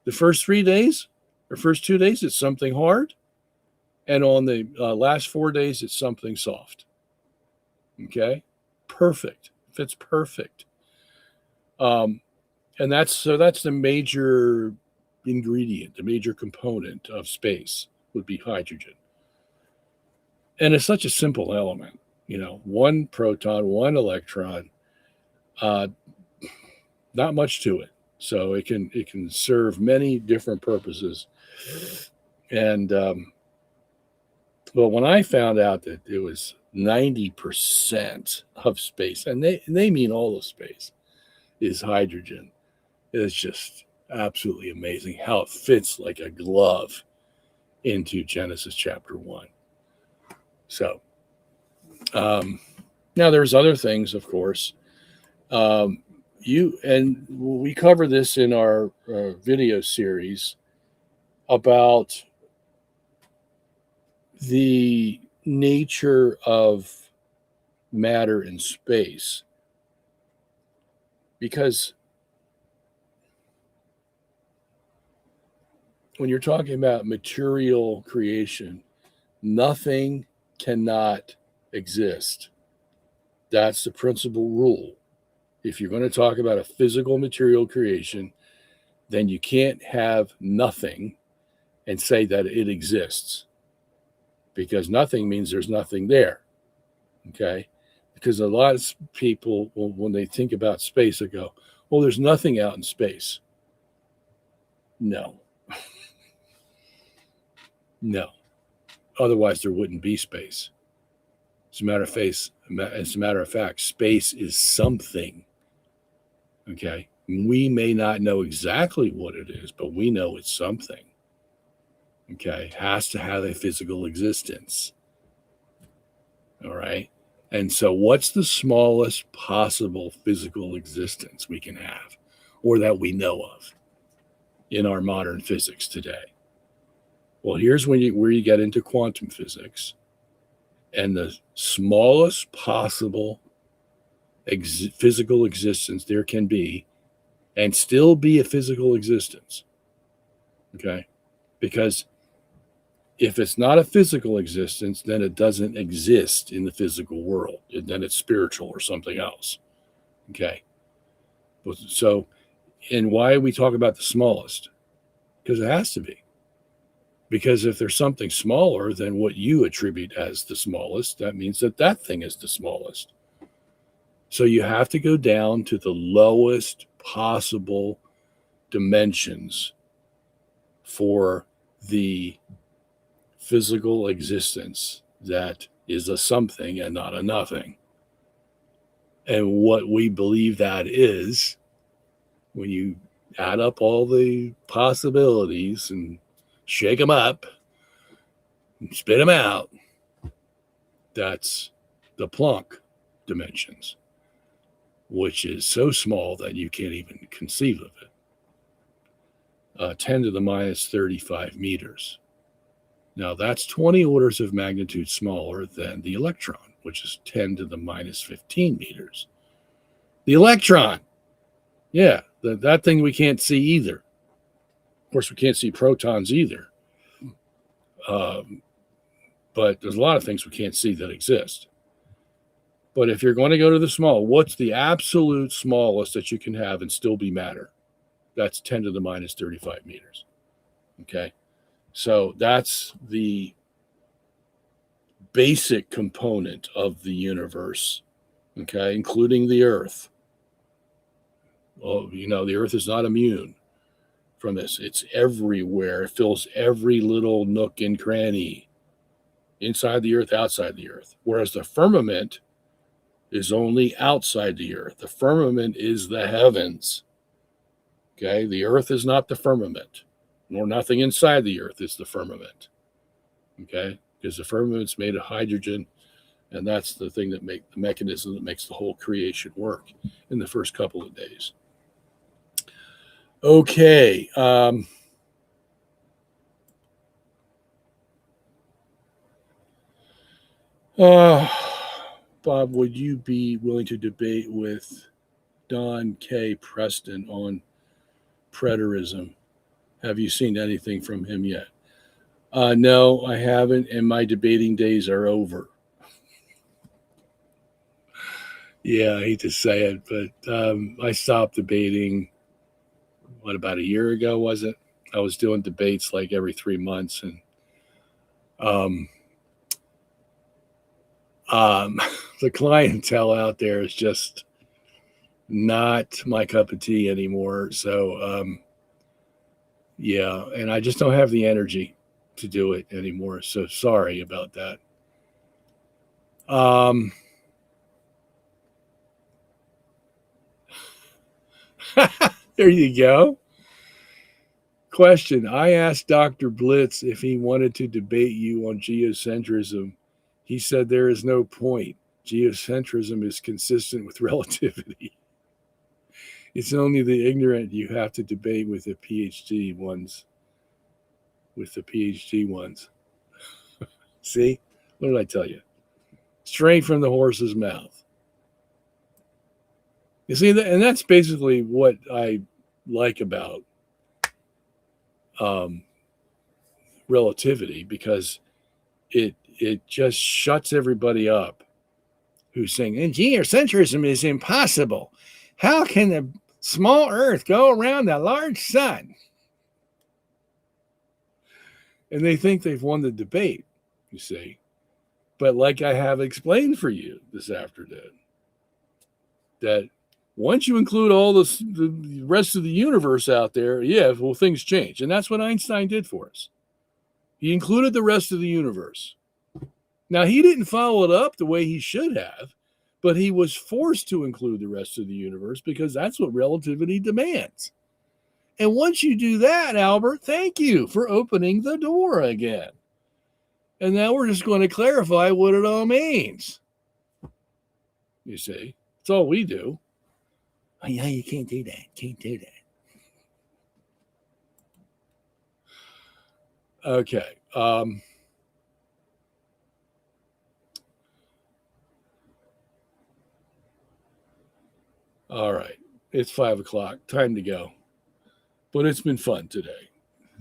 The first 3 days, or first 2 days, it's something hard. And on the last 4 days, it's something soft. Okay? Perfect. Fits perfect. And that's the major ingredient, the major component of space would be hydrogen. And it's such a simple element, one proton, one electron, not much to it. So it can serve many different purposes. And well, when I found out that it was 90% of space, and they mean all of space, is hydrogen, it's just absolutely amazing how it fits like a glove into Genesis chapter 1. So now there's other things, of course. We cover this in our video series about the nature of matter in space, because when you're talking about material creation, nothing cannot exist. That's the principal rule. If you're going to talk about a physical material creation, then you can't have nothing and say that it exists, because nothing means there's nothing there. Okay? Because a lot of people, when they think about space, they go, well, there's nothing out in space. No. No. Otherwise, there wouldn't be space. As a matter of fact, space is something. Okay? We may not know exactly what it is, but we know it's something. Okay? It has to have a physical existence. All right? And so what's the smallest possible physical existence we can have, or that we know of? in our modern physics today. Well, here's where you get into quantum physics, and the smallest possible physical existence there can be, and still be a physical existence. Okay? Because if it's not a physical existence, then it doesn't exist in the physical world. And then it's spiritual or something else. Okay? So, and why we talk about the smallest? Because it has to be. Because if there's something smaller than what you attribute as the smallest, that means that that thing is the smallest. So you have to go down to the lowest possible dimensions for the physical existence that is a something and not a nothing. And what we believe that is, when you add up all the possibilities and shake them up and spit them out, that's the Planck dimensions, which is so small that you can't even conceive of it. 10 to the minus 35 meters. Now, that's 20 orders of magnitude smaller than the electron, which is 10 to the minus 15 meters. The electron, yeah, that thing we can't see either. Of course, we can't see protons either. But there's a lot of things we can't see that exist. But if you're going to go to the small, what's the absolute smallest that you can have and still be matter? That's 10 to the minus 35 meters. Okay. So that's the basic component of the universe. Okay. Including the earth. Well, the earth is not immune from this. It's everywhere. It fills every little nook and cranny inside the earth, outside the earth. Whereas the firmament is only outside the earth. The firmament is the heavens. Okay, the earth is not the firmament, nor nothing inside the earth is the firmament. Okay, because the firmament's made of hydrogen, and that's the thing that the mechanism that makes the whole creation work in the first couple of days. Okay. Bob, would you be willing to debate with Don K. Preston on preterism? Have you seen anything from him yet? No, I haven't, and my debating days are over. Yeah, I hate to say it, but I stopped debating, about a year ago, was it? I was doing debates like every 3 months, and the clientele out there is just not my cup of tea anymore. So, yeah, and I just don't have the energy to do it anymore. So sorry about that. There you go. Question. I asked Dr. Blitz if he wanted to debate you on geocentrism. He said there is no point. Geocentrism is consistent with relativity. It's only the ignorant you have to debate with the PhD ones. See? What did I tell you? Straight from the horse's mouth. You see, and that's basically what I like about relativity, because it just shuts everybody up who's saying, and geocentrism is impossible. How can the small earth go around the large sun? And they think they've won the debate, you see. But like I have explained for you this afternoon, that once you include all the rest of the universe out there, yeah, well, things change. And that's what Einstein did for us. He included the rest of the universe. Now, he didn't follow it up the way he should have, but he was forced to include the rest of the universe because that's what relativity demands. And once you do that, Albert, thank you for opening the door again. And now we're just going to clarify what it all means. You see, it's all we do. Oh, yeah, you can't do that. Can't do that. Okay. All right. It's 5:00. Time to go. But it's been fun today.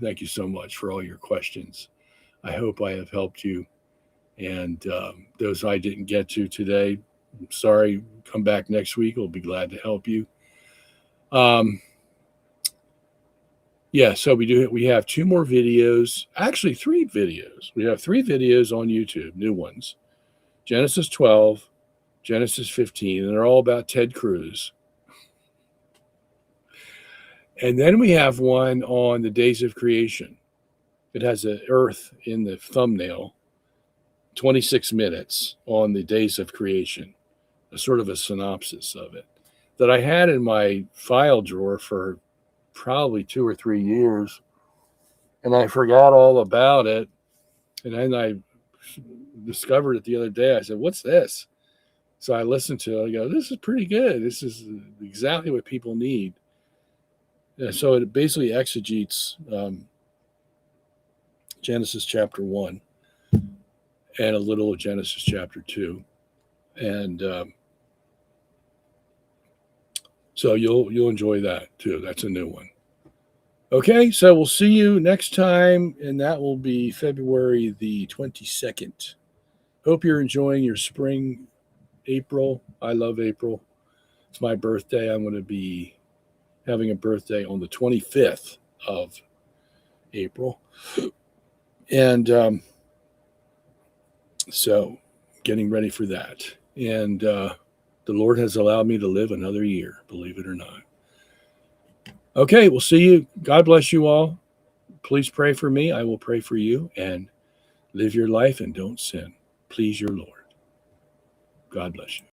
Thank you so much for all your questions. I hope I have helped you. And those I didn't get to today, I'm sorry. Come back next week. We'll be glad to help you. Yeah, so we have 2 more videos, actually 3 videos. We have 3 videos on YouTube, new ones. Genesis 12, Genesis 15, and they're all about Ted Cruz. And then we have one on the days of creation. It has an earth in the thumbnail, 26 minutes on the days of creation, a sort of a synopsis of it that I had in my file drawer for probably 2 or 3 years. And I forgot all about it. And then I discovered it the other day. I said, "What's this?" So I listened to it. I go, "This is pretty good. This is exactly what people need." So it basically exegetes Genesis chapter 1 and a little of Genesis chapter 2. And so you'll enjoy that too. That's a new one. Okay, so we'll see you next time, and that will be February the 22nd. Hope you're enjoying your spring, April. I love April. It's my birthday. I'm going to be having a birthday on the 25th of April. And so getting ready for that. And the Lord has allowed me to live another year, believe it or not. Okay, we'll see you. God bless you all. Please pray for me. I will pray for you. And live your life and don't sin. Please your Lord. God bless you.